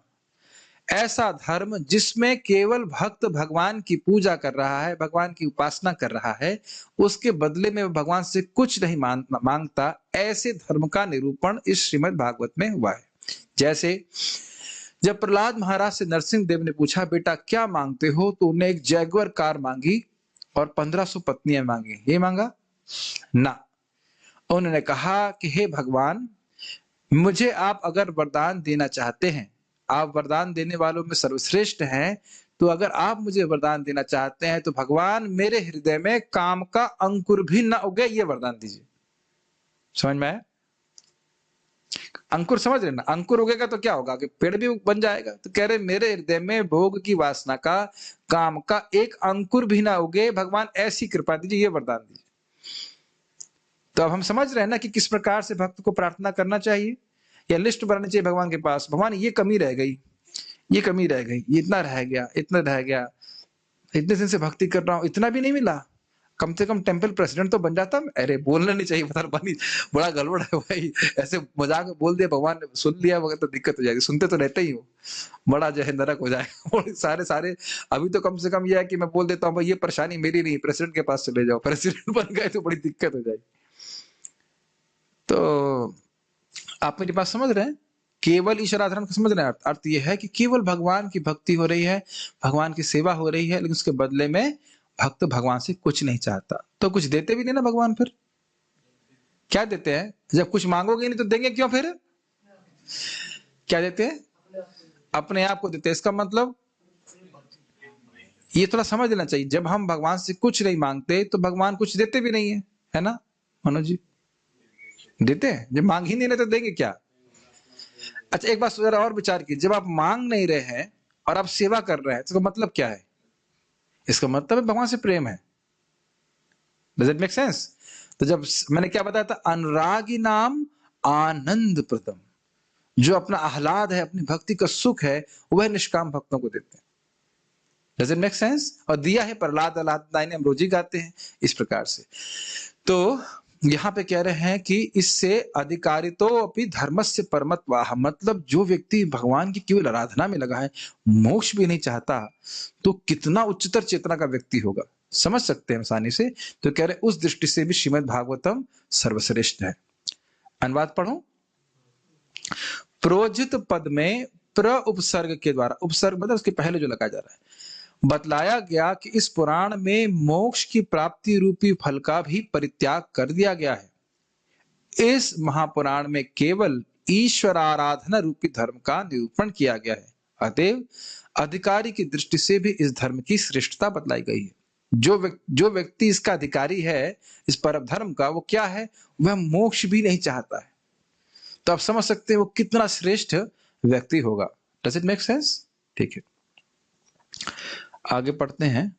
ऐसा धर्म जिसमें केवल भक्त भगवान की पूजा कर रहा है, भगवान की उपासना कर रहा है, उसके बदले में भगवान से कुछ नहीं मांगता, ऐसे धर्म का निरूपण इस श्रीमद् भागवत में हुआ है। जैसे जब प्रहलाद महाराज से नरसिंह देव ने पूछा बेटा क्या मांगते हो, तो उन्हें एक जैगुआर कार मांगी और 1500 पत्नियां मांगी, ये मांगा ना। उन्होंने कहा कि हे भगवान, मुझे आप अगर वरदान देना चाहते हैं, आप वरदान देने वालों में सर्वश्रेष्ठ हैं, तो अगर आप मुझे वरदान देना चाहते हैं तो भगवान मेरे हृदय में काम का अंकुर भी न उगे, ये वरदान दीजिए। समझ में आया? अंकुर समझ रहे ना, अंकुर उगेगा तो क्या होगा कि पेड़ भी बन जाएगा। तो कह रहे मेरे हृदय में भोग की वासना का, काम का एक अंकुर भी ना उगे, भगवान ऐसी कृपा दीजिए, ये वरदान दीजिए। तो अब हम समझ रहे हैं ना कि किस प्रकार से भक्त को प्रार्थना करना चाहिए, या लिस्ट बनानी चाहिए भगवान के पास। भगवान ये कमी रह गई, ये कमी रह गई, ये इतना रह गया, इतना रह गया, इतने दिन से भक्ति कर रहा हूं, इतना भी नहीं मिला, कम से कम टेम्पल प्रेसिडेंट तो बन जाता। अरे बोलना नहीं चाहिए, पता नहीं बड़ा गड़बड़ है भाई, ऐसे मजाक में बोल दिया, भगवान ने सुन लिया मगर तो दिक्कत हो जाएगी। सुनते तो रहते ही हो, बड़ा जो है नरक हो जाएगा। सारे अभी तो कम से कम यह है कि मैं बोल देता हूँ भाई ये परेशानी मेरी नहीं, प्रेसिडेंट के पास चले जाओ, प्रेसिडेंट बन गए तो बड़ी दिक्कत हो जाएगी। तो आप मेरी बात समझ रहे हैं? केवल ईश्वर आराधना का समझ रहे हैं अर्थ यह है कि केवल भगवान की भक्ति हो रही है, भगवान की सेवा हो रही है, लेकिन उसके बदले में भक्त भगवान से कुछ नहीं चाहता। तो कुछ देते भी नहीं ना भगवान, फिर क्या देते हैं? जब कुछ मांगोगे नहीं तो देंगे क्यों? फिर क्या देते हैं? अपने आप को देते हैं। इसका मतलब ये थोड़ा समझ लेना चाहिए, जब हम भगवान से कुछ नहीं मांगते तो भगवान कुछ देते भी नहीं है ना मनोज जी? देते हैं, जब मांग ही नहीं रहे तो देंगे क्या? अच्छा एक बात जरा और विचार कीजिए, जब आप मांग नहीं रहे हैं और आप सेवा कर रहे हैं तो मतलब क्या है? इसका मतलब है भगवान से प्रेम है। Does it make sense? तो जब मैंने क्या बताया था, अनुरागी नाम आनंद प्रदम, जो अपना आह्लाद है, अपनी भक्ति का सुख है, वह निष्काम भक्तों को देते हैं। Does it make sense? और दिया है प्रहलाद अलादाई ने, हम रोजी गाते हैं इस प्रकार से। तो यहाँ पे कह रहे हैं कि इससे अधिकारितो अपनी धर्मस्य परमत्वाह, मतलब जो व्यक्ति भगवान की केवल आराधना में लगा है, मोक्ष भी नहीं चाहता, तो कितना उच्चतर चेतना का व्यक्ति होगा, समझ सकते हैं आसानी से। तो कह रहे उस दृष्टि से भी श्रीमद् भागवतम सर्वश्रेष्ठ है। अनुवाद पढ़ो। प्रोजित पद में प्र उपसर्ग के द्वारा, उपसर्ग मतलब उसके पहले जो लगा जा रहा है, बतलाया गया कि इस पुराण में मोक्ष की प्राप्ति रूपी फल का भी परित्याग कर दिया गया है। इस महापुराण में केवल ईश्वर आराधना रूपी धर्म का निरूपण किया गया है। अतएव अधिकारी की दृष्टि से भी इस धर्म की श्रेष्ठता बतलाई गई है। जो व्यक्ति इसका अधिकारी है, इस परम धर्म का, वो क्या है? वह मोक्ष भी नहीं चाहता है। तो आप समझ सकते हैं वो कितना श्रेष्ठ व्यक्ति होगा। Does it make sense? ठीक है, आगे पढ़ते हैं।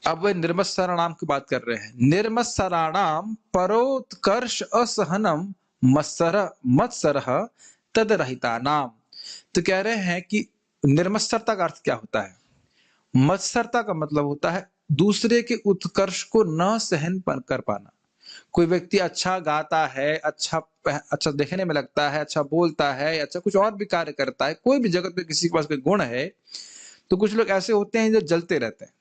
अब वे निर्मत्सराणाम की बात कर रहे हैं। निर्मत्सराणाम परोत्कर्ष असहनम मत्सर मत्सर तदरहिता नाम। तो कह रहे हैं कि निर्मत्सरता का अर्थ क्या होता है? मत्सरता का मतलब होता है दूसरे के उत्कर्ष को न सहन कर पाना। कोई व्यक्ति अच्छा गाता है, अच्छा देखने में लगता है, अच्छा बोलता है, अच्छा कुछ और भी कार्य करता है, कोई भी जगत में किसी के पास कोई गुण है, तो कुछ लोग ऐसे होते हैं जो जलते रहते हैं।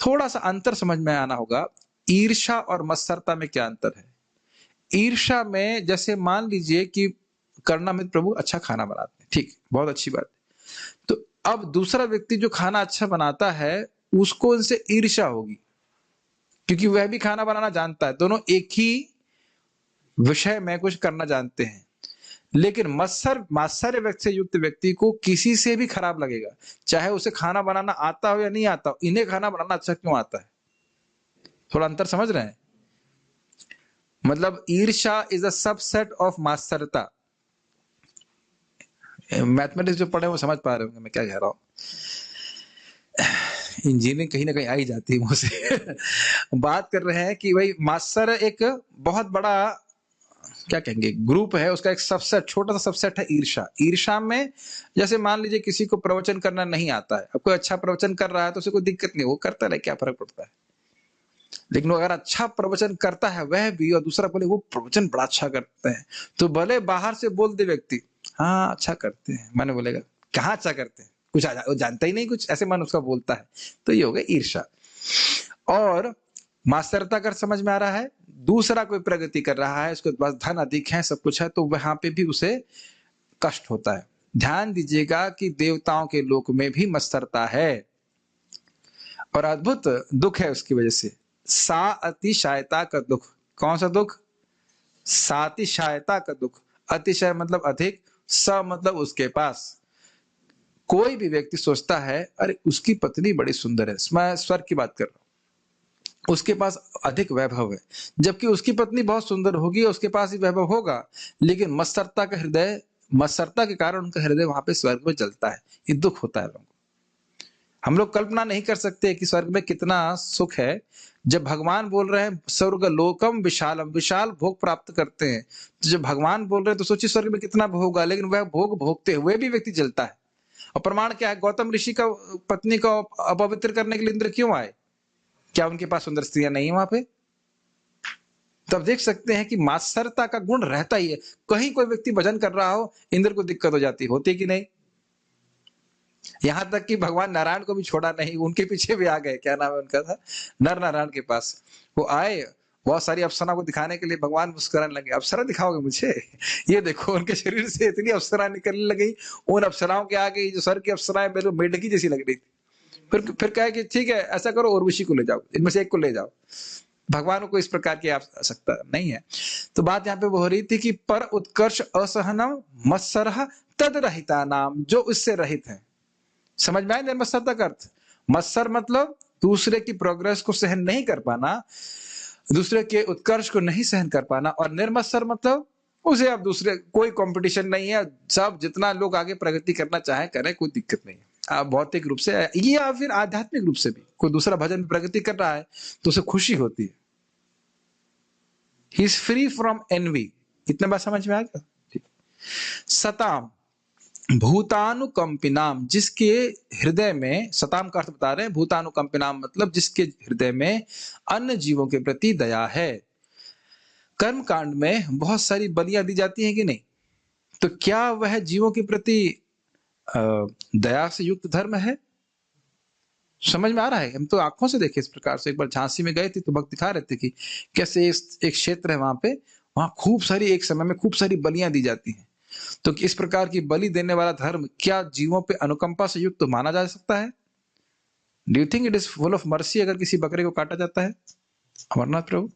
थोड़ा सा अंतर समझ में आना होगा। ईर्ष्या और मत्सरता में क्या अंतर है? ईर्ष्या में जैसे मान लीजिए कि करुणामृत प्रभु अच्छा खाना बनाते हैं, ठीक, बहुत अच्छी बात है। तो अब दूसरा व्यक्ति जो खाना अच्छा बनाता है उसको उनसे ईर्ष्या होगी, क्योंकि वह भी खाना बनाना जानता है, दोनों एक ही विषय में कुछ करना जानते हैं। लेकिन मात्सर्य व्यक्ति से युक्त व्यक्ति को किसी से भी खराब लगेगा, चाहे उसे खाना बनाना आता हो या नहीं आता हो। इन्हें खाना बनाना अच्छा क्यों आता है? थोड़ा अंतर समझ रहे हैं? मतलब ईर्ष्या इज अ सबसेट ऑफ मात्सरता। मैथमेटिक्स जो पढ़े वो समझ पा रहे होंगे मैं क्या कह रहा हूं। इंजीनियरिंग कहीं ना कहीं आ ही जाती है मुझसे। बात कर रहे हैं कि भाई मात्सर्य एक बहुत बड़ा क्या कहेंगे ग्रुप है, उसका एक सबसेट, छोटा सा सबसेट है ईर्ष्या। ईर्ष्या में जैसे मान लीजिए किसी को प्रवचन करना नहीं आता है, अब कोई अच्छा प्रवचन कर रहा है तो उसे कोई दिक्कत नहीं, वो करता रहे, क्या फर्क पड़ता है। लेकिन वो अगर अच्छा प्रवचन करता है वह भी, और दूसरा बोले वो प्रवचन बड़ा अच्छा करते हैं, तो भले बाहर से बोल दे व्यक्ति हाँ अच्छा करते हैं, मैंने बोलेगा कहाँ अच्छा करते हैं, कुछ वो जानता ही नहीं कुछ, ऐसे मन उसका बोलता है। तो ये हो गया ईर्ष्या। और मात्सरता अगर समझ में आ रहा है, दूसरा कोई प्रगति कर रहा है, उसके पास धन अधिक है, सब कुछ है, तो वहां पे भी उसे कष्ट होता है। ध्यान दीजिएगा कि देवताओं के लोक में भी मत्सरता है और अद्भुत दुख है उसकी वजह से। सा अतिशयता का दुख। कौन सा दुख? सातिशयता का दुख। अतिशय मतलब अधिक, स मतलब उसके पास। कोई भी व्यक्ति सोचता है अरे उसकी पत्नी बड़ी सुंदर है, मैं स्वर्ग की बात कर रहा हूं, उसके पास अधिक वैभव है, जबकि उसकी पत्नी बहुत सुंदर होगी, उसके पास ही वैभव होगा, लेकिन मत्सरता के कारण उनका हृदय वहां पे स्वर्ग में जलता है। ये दुख होता है लोगों को। हम लोग कल्पना नहीं कर सकते कि स्वर्ग में कितना सुख है। जब भगवान बोल रहे हैं स्वर्ग लोकम विशालम, विशाल भोग प्राप्त करते हैं, तो जब भगवान बोल रहे हैं तो सोचिए स्वर्ग में कितना भोग होगा, लेकिन वह भोग भोगते हुए भी व्यक्ति जलता है। और प्रमाण क्या है? गौतम ऋषि का पत्नी को अपवित्र करने के लिए इंद्र क्यों आए? क्या उनके पास सुंदर स्त्रियां नहीं है वहां पे? तब देख सकते हैं कि मात्सरता का गुण रहता ही है। कहीं कोई व्यक्ति भजन कर रहा हो, इंद्र को दिक्कत हो जाती, होती कि नहीं? यहां तक कि भगवान नारायण को भी छोड़ा नहीं, उनके पीछे भी आ गए। क्या नाम है उनका था? नर नारायण के पास वो आए, बहुत सारी अप्सरा को दिखाने के लिए भगवान मुस्कुराने लगे, अप्सरा दिखाओगे मुझे? ये देखो उनके शरीर से इतनी अप्सरा निकलने लगी, उन अप्सराओं के आगे जो सर की अप्सराएं मेरे मेढकी जैसी लग रही थी। फिर कहे कि ठीक है ऐसा करो, उर्वशी को ले जाओ, इनमें से एक को ले जाओ। भगवान को इस प्रकार की आवश्यकता नहीं है। तो बात यहाँ पे वो हो रही थी कि पर उत्कर्ष असहनम मत्सरः तद रहिता नाम, जो इससे रहित है। समझ में आए निर्मत्सरता का अर्थ? मत्सर मतलब दूसरे की प्रोग्रेस को सहन नहीं कर पाना, दूसरे के उत्कर्ष को नहीं सहन कर पाना। और निर्मत्सर मतलब उसे अब दूसरे कोई कंपटीशन नहीं है, सब जितना लोग आगे प्रगति करना चाहे करें, कोई दिक्कत नहीं है। आप भौतिक रूप से या फिर आध्यात्मिक रूप से भी कोई दूसरा भजन में प्रगति कर रहा है तो उसे खुशी होती है। He is free from envy. इतना बात समझ में आ गया? ठीक। सताम भूतानुकंपिनाम, जिसके हृदय में, सताम का अर्थ बता रहे हैं, भूतानुकंपिनाम मतलब जिसके हृदय में अन्य जीवों के प्रति दया है। कर्म कांड में बहुत सारी बलियां दी जाती हैं कि नहीं? तो क्या वह जीवों के प्रति दया से युक्त धर्म है? समझ में आ रहा है? हम तो आंखों से देखे इस प्रकार से। एक बार झांसी में गए थे तो भक्त दिखा रहे थे कि कैसे एक क्षेत्र है वहां पे, वहां खूब सारी, एक समय में खूब सारी बलियां दी जाती हैं। तो इस प्रकार की बलि देने वाला धर्म क्या जीवों पे अनुकंपा से युक्त तो माना जा सकता है? Do you think it is full of mercy अगर किसी बकरे को काटा जाता है? अमरनाथ प्रभु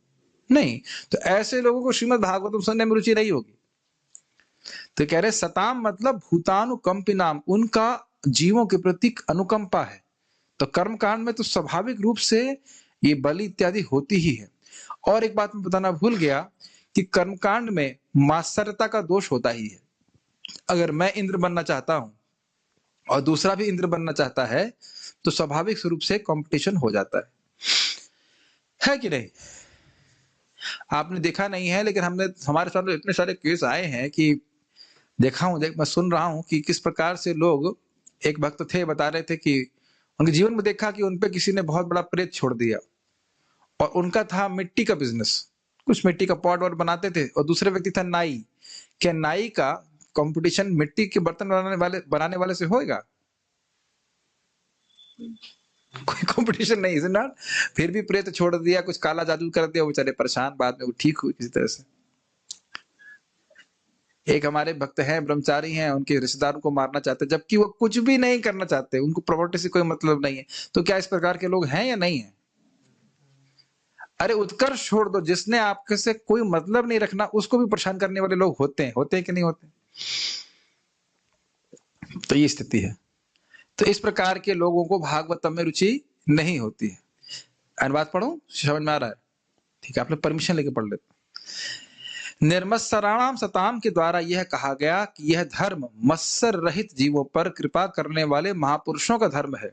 नहीं। तो ऐसे लोगों को श्रीमद् भागवतम सुनने में रुचि नहीं होगी। तो कह रहे सताम मतलब भूतानुकंपिनाम, उनका जीवों के प्रति अनुकंपा है। तो कर्म कांड में तो स्वाभाविक रूप से ये बलि इत्यादि होती ही है। और एक बात मैं बताना भूल गया कि कर्मकांड में मात्सर्यता का दोष होता ही है। अगर मैं इंद्र बनना चाहता हूं और दूसरा भी इंद्र बनना चाहता है तो स्वाभाविक रूप से कंपटीशन हो जाता है कि नहीं? आपने देखा नहीं है, लेकिन हमारे सामने इतने सारे केस आए हैं कि देखा हूं, मैं सुन रहा हूं कि किस प्रकार से लोग, एक भक्त थे बता रहे थे कि उनके जीवन में देखा कि उनपे किसी ने बहुत बड़ा प्रेत छोड़ दिया और उनका था मिट्टी का बिजनेस, कुछ मिट्टी का पॉट वॉट बनाते थे, और दूसरे व्यक्ति था नाई। क्या नाई का कंपटीशन मिट्टी के बर्तन बनाने वाले से होएगा? कोई कंपटीशन नहीं है ना। फिर भी प्रेत छोड़ दिया, कुछ काला जादू कर दिया, वो बेचारे परेशान, बाद में वो ठीक हुई किसी तरह से। एक हमारे भक्त हैं, ब्रह्मचारी हैं, उनके रिश्तेदारों को मारना चाहते हैं, जबकि वो कुछ भी नहीं करना चाहते, उनको प्रॉपर्टी से कोई मतलब नहीं है। तो क्या इस प्रकार के लोग हैं या नहीं है? अरे उत्कर्ष छोड़ दो, जिसने आपके से कोई मतलब नहीं रखना उसको भी परेशान करने वाले लोग होते हैं कि नहीं होते? तो ये स्थिति है। तो इस प्रकार के लोगों को भागवतम में रुचि नहीं होती है। अनुवाद पढ़ूं, समझ में आ रहा है? ठीक है, आप लोग परमिशन लेके पढ़ लेते। निर्मत्सराणाम सताम के द्वारा यह कहा गया कि यह धर्म मत्सर रहित जीवों पर कृपा करने वाले महापुरुषों का धर्म है।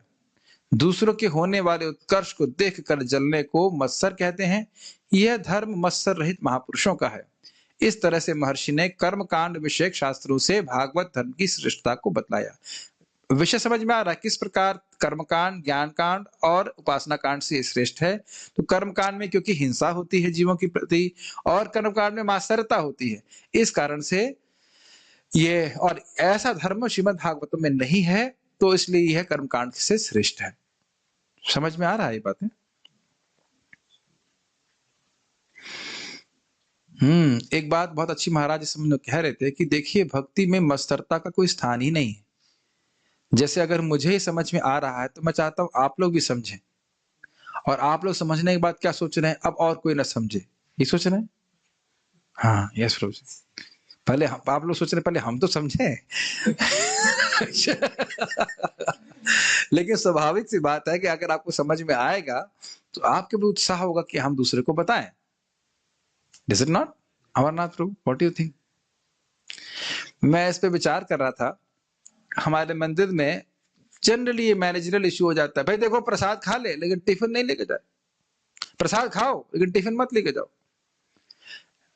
दूसरों के होने वाले उत्कर्ष को देखकर जलने को मत्सर कहते हैं। यह धर्म मत्सर रहित महापुरुषों का है। इस तरह से महर्षि ने कर्मकांड विषयक शास्त्रों से भागवत धर्म की श्रेष्ठता को बतलाया। विषय समझ में आ रहा है किस प्रकार कर्मकांड, ज्ञान कांड और उपासना कांड से श्रेष्ठ है? तो कर्मकांड में क्योंकि हिंसा होती है जीवों की प्रति, और कर्मकांड में मात्सर्यता होती है, इस कारण से ये, और ऐसा धर्म श्रीमद् भागवतम में नहीं है, तो इसलिए यह कर्मकांड से श्रेष्ठ है। समझ में आ रहा है ये बातें? एक बात बहुत अच्छी महाराज इस समय कह रहे थे कि देखिए, भक्ति में मत्सरता का कोई स्थान ही नहीं है। जैसे अगर मुझे ही समझ में आ रहा है तो मैं चाहता हूं आप लोग भी समझें, और आप लोग समझने के बाद क्या सोच रहे हैं, अब और कोई ना समझे, ये सोच रहे हैं? हाँ, यस प्रभु जी। पहले आप लोग सोच रहे हैं पहले हम तो समझे। लेकिन स्वाभाविक सी बात है कि अगर आपको समझ में आएगा तो आपके भी उत्साह होगा कि हम दूसरे को बताएं। Is it not? Amarnath Prabhu, what do you think? मैं इस पे विचार कर रहा था। हमारे मंदिर में जनरली ये मैनेजरल इश्यू हो जाता है, भाई देखो प्रसाद खा ले लेकिन टिफिन नहीं लेके जाए, प्रसाद खाओ लेकिन टिफिन मत लेके जाओ।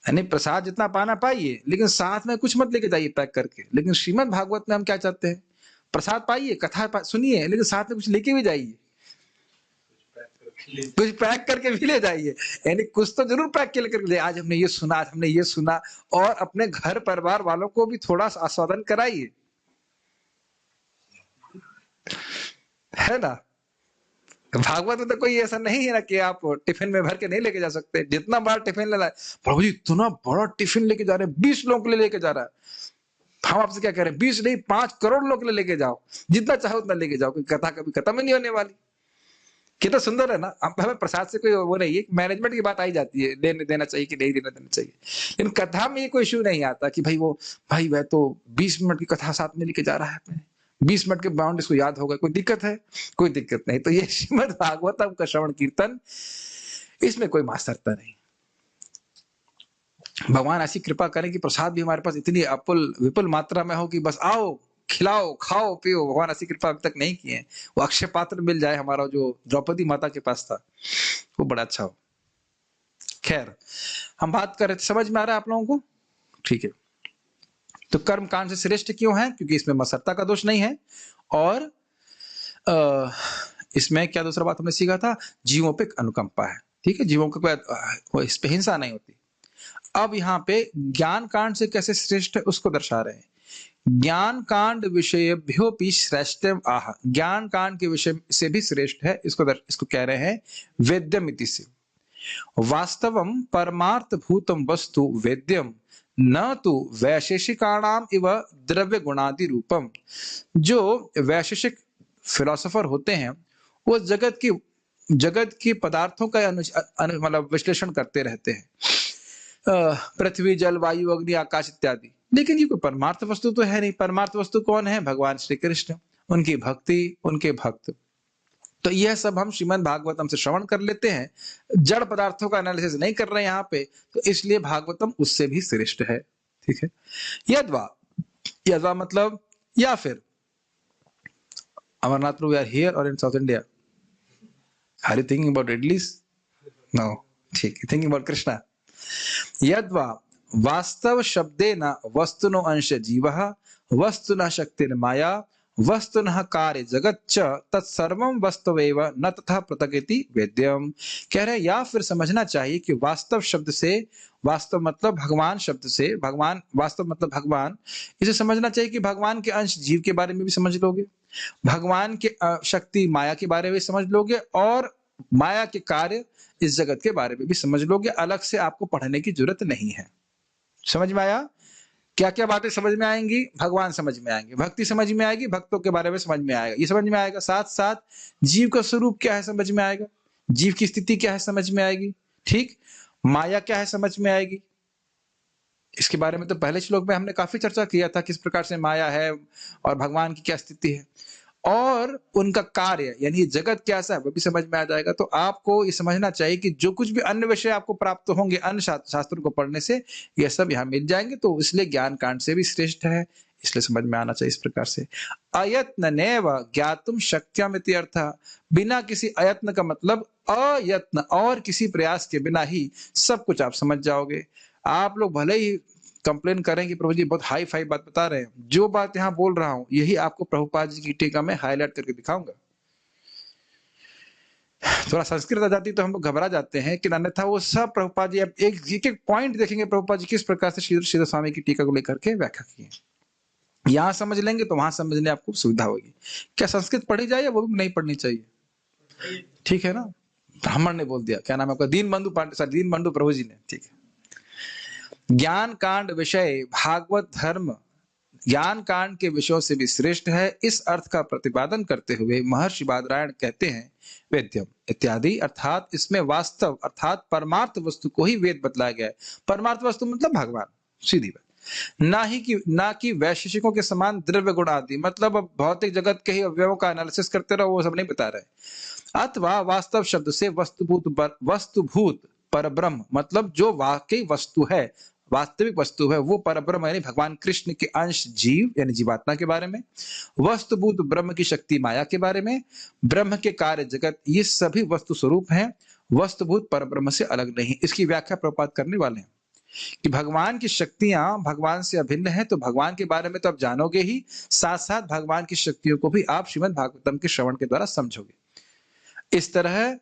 यानी प्रसाद जितना पाना पाइए लेकिन साथ में कुछ मत लेके जाइए पैक करके। लेकिन श्रीमद् भागवत में हम क्या चाहते हैं? प्रसाद पाइए, कथा सुनिए, लेकिन साथ में कुछ लेके भी जाइए, कुछ पैक करके भी ले जाइए। यानी कुछ तो जरूर पैक के लेकर ले, आज हमने ये सुना, आज हमने ये सुना, और अपने घर परिवार वालों को भी थोड़ा सा आस्वादन कराइए, है ना? भागवत में तो कोई ऐसा नहीं है ना कि आप टिफिन में भर के नहीं लेके जा सकते। जितना बड़ा टिफिन ले, प्रभु जी इतना बड़ा टिफिन लेके जा रहे हैं, 20 लोगों के लिए लेके जा रहा है। हम आपसे क्या कह रहे हैं? 20 नहीं, 5 करोड़ लोग के लिए लेके जाओ, जितना चाहो उतना लेके जाओ, क्योंकि कथा कभी खत्म ही नहीं होने वाली। कितना सुंदर है ना? हमें प्रसाद से कोई वो नहीं है, मैनेजमेंट की बात आई जाती है, देना चाहिए कि नहीं देना चाहिए। लेकिन कथा में ये कोई इश्यू नहीं आता कि भाई वह तो 20 मिनट की कथा साथ में लेके जा रहा है, 20 मिनट के बाउंड इसको याद होगा, कोई दिक्कत है? कोई दिक्कत नहीं। तो ये श्रीमद् भागवतम का श्रवण कीर्तन, इसमें कोई मास्तरता नहीं। भगवान ऐसी कृपा करें कि प्रसाद भी हमारे पास इतनी विपुल मात्रा में हो कि बस आओ, खिलाओ, खाओ, पियो। भगवान ऐसी कृपा अभी तक नहीं की है। वो अक्षय पात्र मिल जाए हमारा, जो द्रौपदी माता के पास था, वो बड़ा अच्छा हो। खैर, हम बात कर रहे थे, समझ में आ रहा है आप लोगों को? ठीक है। तो कर्म कांड से श्रेष्ठ क्यों है? क्योंकि इसमें मत्सरता का दोष नहीं है, और इसमें क्या दूसरा बात हमने सीखा था? जीवों पे अनुकंपा है। ठीक है, जीवों का कोई इस पे हिंसा नहीं होती। अब यहाँ पे ज्ञान कांड से कैसे श्रेष्ठ है उसको दर्शा रहे हैं। ज्ञान कांड विषयभ्योपि श्रेष्ठम आह, ज्ञान कांड के विषय से भी श्रेष्ठ है, इसको कह रहे हैं वेद्यम इति से। वास्तवम परमार्थ भूतम वस्तु वेद्यम न तो वैशेषिकाणाम इव द्रव्य गुणादि रूपम। जो वैशेषिक फिलोसोफर होते हैं वो जगत की पदार्थों का मतलब विश्लेषण करते रहते हैं, पृथ्वी, जल, वायु, अग्नि, आकाश इत्यादि। लेकिन ये कोई परमार्थ वस्तु तो है नहीं। परमार्थ वस्तु कौन है? भगवान श्री कृष्ण, उनकी भक्ति, उनके भक्त। तो यह सब हम श्रीमद् भागवतम से श्रवण कर लेते हैं, जड़ पदार्थों का एनालिसिस नहीं कर रहे हैं यहाँ पे, तो इसलिए भागवतम उससे भी श्रेष्ठ है। ठीक है। यद्वा, यद्वा मतलब या फिर, अमरनाथ प्रभु, आर हियर और in south India, are you thinking about idlis? No, ठीक, थिंकिंग अबाउट कृष्णा। यद्वा वास्तव शब्देन वस्तुनो अंश जीवः वस्तुनः शक्तिर् माया वस्तुनः कार्य जगत च तत्सर्वं वस्तुवेव न तथा पृथक् इति वेद्यम। कह रहे हैं या फिर समझना चाहिए कि वास्तव शब्द से, वास्तव मतलब भगवान शब्द से, भगवान वास्तव मतलब भगवान, इसे समझना चाहिए कि भगवान के अंश जीव के बारे में भी समझ लोगे, भगवान के शक्ति माया के बारे में भी समझ लोगे, और माया के कार्य इस जगत के बारे में भी समझ लोगे। अलग से आपको पढ़ने की जरूरत नहीं है। समझ में आया? क्या क्या बातें समझ में आएंगी? भगवान समझ में आएंगे, भक्ति समझ में आएगी, भक्तों के बारे में समझ में आएगा, ये समझ में आएगा। साथ साथ जीव का स्वरूप क्या है समझ में आएगा, जीव की स्थिति क्या है समझ में आएगी। ठीक, माया क्या है समझ में आएगी। इसके बारे में तो पहले श्लोक में हमने काफी चर्चा किया था, किस प्रकार से माया है और भगवान की क्या स्थिति है, और उनका कार्य यानी जगत कैसा है वो भी समझ में आ जाएगा। तो आपको ये समझना चाहिए कि जो कुछ भी अन्य विषय आपको प्राप्त होंगे अन्य शास्त्रों को पढ़ने से, ये सब यहाँ मिल जाएंगे। तो इसलिए ज्ञान कांड से भी श्रेष्ठ है, इसलिए समझ में आना चाहिए इस प्रकार से। अयत्ननेव ज्ञातुम शक्यम इति अर्थ, बिना किसी अयत्न का मतलब अयत्न, और किसी प्रयास के बिना ही सब कुछ आप समझ जाओगे। आप लोग भले ही कंप्लेन करें कि प्रभु जी बहुत हाई फाई बात बता रहे हैं, जो बात यहाँ बोल रहा हूं यही आपको प्रभुपाद जी की टीका में हाईलाइट करके दिखाऊंगा। थोड़ा संस्कृत आ जाती तो हम लोग घबरा जाते हैं, कि अन्यथा वो सब प्रभुपाद जी, अब एक एक पॉइंट देखेंगे प्रभुपाद जी किस प्रकार से श्रीधर स्वामी की टीका को लेकर के व्याख्या की है। यहाँ समझ लेंगे तो वहां समझने आपको सुविधा होगी। क्या संस्कृत पढ़ी जाए या वो भी नहीं पढ़नी चाहिए? ठीक है ना, ब्राह्मण ने बोल दिया, क्या नाम है आपका, दीन बंधु पांडे, सर दीन बंधु प्रभु जी ने। ठीक है। ज्ञान कांड विषय भागवत धर्म ज्ञान कांड के विषयों से भी श्रेष्ठ है, इस अर्थ का प्रतिपादन करते हुए महर्षि बादरायण कहते हैं वेद्यम इत्यादि, अर्थात इसमें वास्तव अर्थात परमार्थ वस्तु को ही वेद बतलाया गया है। परमार्थ वस्तु मतलब भगवान, सीधी बात, ना कि वैशेषिकों के समान द्रव्य गुण आदि, मतलब अब भौतिक जगत के ही अवयवों का एनालिसिस करते रहो, वो सब नहीं बता रहे। अथवा वास्तव शब्द से वस्तुभूत परब्रह्म, मतलब जो वाकई वस्तु है, वास्तविक वस्तु है, वो परब्रह्म यानी भगवान कृष्ण के अंश जीव यानी जीवात्मा के बारे में, वस्तुभूत ब्रह्म की शक्ति माया के बारे में, ब्रह्म के कार्य जगत, ये सभी वस्तु स्वरूप हैं, वस्तुभूत परब्रह्म से अलग नहीं। इसकी व्याख्या प्रभुपाद करने वाले हैं कि भगवान की शक्तियां भगवान से अभिन्न है, तो भगवान के बारे में तो आप जानोगे ही, साथ साथ भगवान की शक्तियों को भी आप श्रीमद् भागवतम के श्रवण के द्वारा समझोगे। इस तरह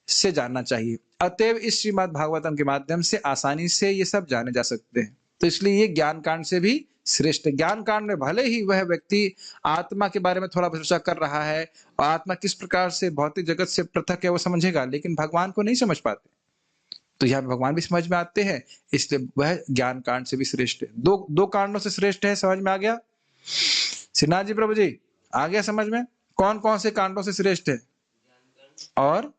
से जानना चाहिए। अतएव इस श्रीमद् भागवतम के माध्यम से आसानी से ये सब जाने जा सकते हैं। तो इसलिए ये ज्ञान कांड से भी श्रेष्ठ। ज्ञान कांड में भले ही वह व्यक्ति आत्मा के बारे में थोड़ा चर्चा कर रहा है और आत्मा किस प्रकार से भौतिक जगत से पृथक है वो समझेगा, लेकिन भगवान को नहीं समझ पाते, तो यहाँ भगवान भी समझ में आते हैं, इसलिए वह ज्ञान कांड से भी श्रेष्ठ है। दो कांडों से श्रेष्ठ है। समझ में आ गया श्रीनाथ जी? प्रभु जी आ गया समझ में? कौन कौन से कांडों से श्रेष्ठ है? और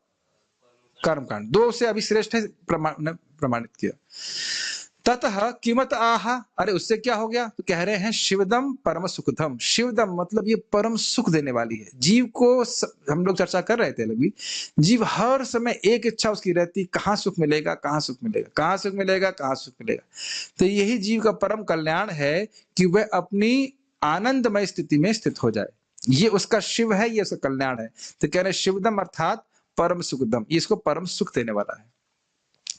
कर्म कांड, दो से अभी श्रेष्ठ है, प्रमाणित किया। ततः किमत आहा, अरे उससे क्या हो गया? तो कह रहे हैं शिवदम परम सुखदम। शिवदम मतलब ये परम सुख देने वाली है। जीव को हम लोग चर्चा कर रहे थे लगी, जीव हर समय एक इच्छा उसकी रहती, कहाँ सुख मिलेगा, कहाँ सुख मिलेगा, कहाँ सुख मिलेगा, कहाँ सुख मिलेगा। तो यही जीव का परम कल्याण है कि वह अपनी आनंदमय स्थिति में स्थित हो जाए। ये उसका शिव है, ये उसका कल्याण है। तो कह रहे शिवदम अर्थात परम सुखदम, ये इसको परम सुख देने वाला है।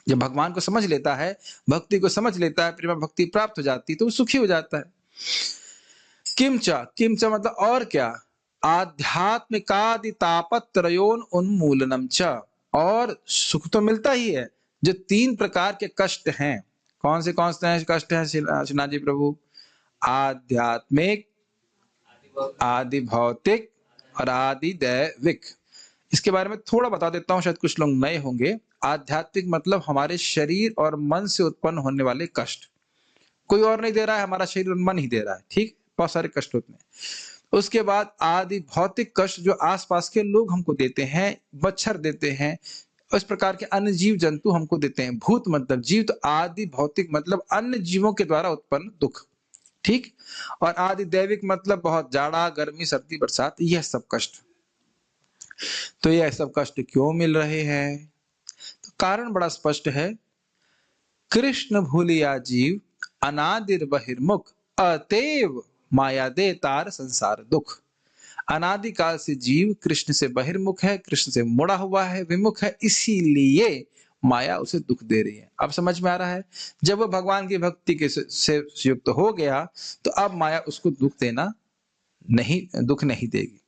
जब भगवान को समझ लेता है, भक्ति को समझ लेता है, प्रेम भक्ति प्राप्त हो जाती तो वो सुखी हो जाता है। किमचा, किमचा मतलब और क्या? आध्यात्मिकादि तापत्रयोन उन्मूलनम च, और सुख तो मिलता ही है। जो तीन प्रकार के कष्ट हैं, कौन से कष्ट हैं श्रीनाथ जी प्रभु? आध्यात्मिक, आदि भौतिक और आदि दैविक। इसके बारे में थोड़ा बता देता हूं, शायद कुछ लोग नए होंगे। आध्यात्मिक मतलब हमारे शरीर और मन से उत्पन्न होने वाले कष्ट, कोई और नहीं दे रहा है, हमारा शरीर और मन ही दे रहा है। ठीक, बहुत सारे कष्ट होते हैं। उसके बाद आदि भौतिक कष्ट, जो आसपास के लोग हमको देते हैं, मच्छर देते हैं, इस प्रकार के अन्य जीव जंतु हमको देते हैं। भूत मतलब जीव, तो आदि भौतिक मतलब अन्य जीवों के द्वारा उत्पन्न दुख। ठीक, और आदि दैविक मतलब बहुत जाड़ा, गर्मी, सर्दी, बरसात, यह सब कष्ट। तो ये सब कष्ट क्यों मिल रहे हैं? तो कारण बड़ा स्पष्ट है। कृष्ण भूलिया जीव अनादिर बहिर्मुख, अतएव माया दे तार संसार दुख। अनादिकाल से जीव कृष्ण से बहिर्मुख है, कृष्ण से मुड़ा हुआ है, विमुख है, इसीलिए माया उसे दुख दे रही है। अब समझ में आ रहा है? जब वो भगवान की भक्ति के से युक्त हो गया तो अब माया उसको दुख नहीं देगी।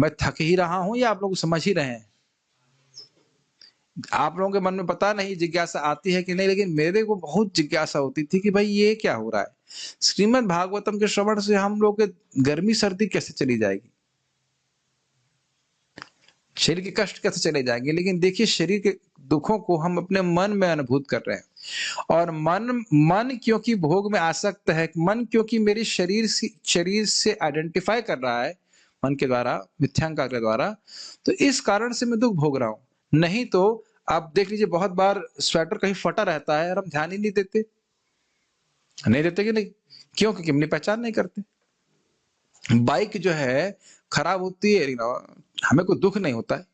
मैं थक ही रहा हूं या आप लोग समझ ही रहे हैं? आप लोगों के मन में पता नहीं जिज्ञासा आती है कि नहीं, लेकिन मेरे को बहुत जिज्ञासा होती थी कि भाई ये क्या हो रहा है। श्रीमद् भागवतम के श्रवण से हम लोग के गर्मी सर्दी कैसे चली जाएगी, शरीर के कष्ट कैसे चले जाएंगे। लेकिन देखिए, शरीर के दुखों को हम अपने मन में अनुभूत कर रहे हैं, और मन क्योंकि भोग में आसक्त है, मन क्योंकि मेरे शरीर से आइडेंटिफाई कर रहा है मन के द्वारा, मिथ्यांकार के द्वारा, तो इस कारण से मैं दुख भोग रहा हूं। नहीं तो आप देख लीजिए, बहुत बार स्वेटर कहीं फटा रहता है और हम ध्यान ही नहीं देते कि नहीं? क्यों? क्योंकि हमने पहचान नहीं करते। बाइक जो है खराब होती है, हमें कोई दुख नहीं होता है,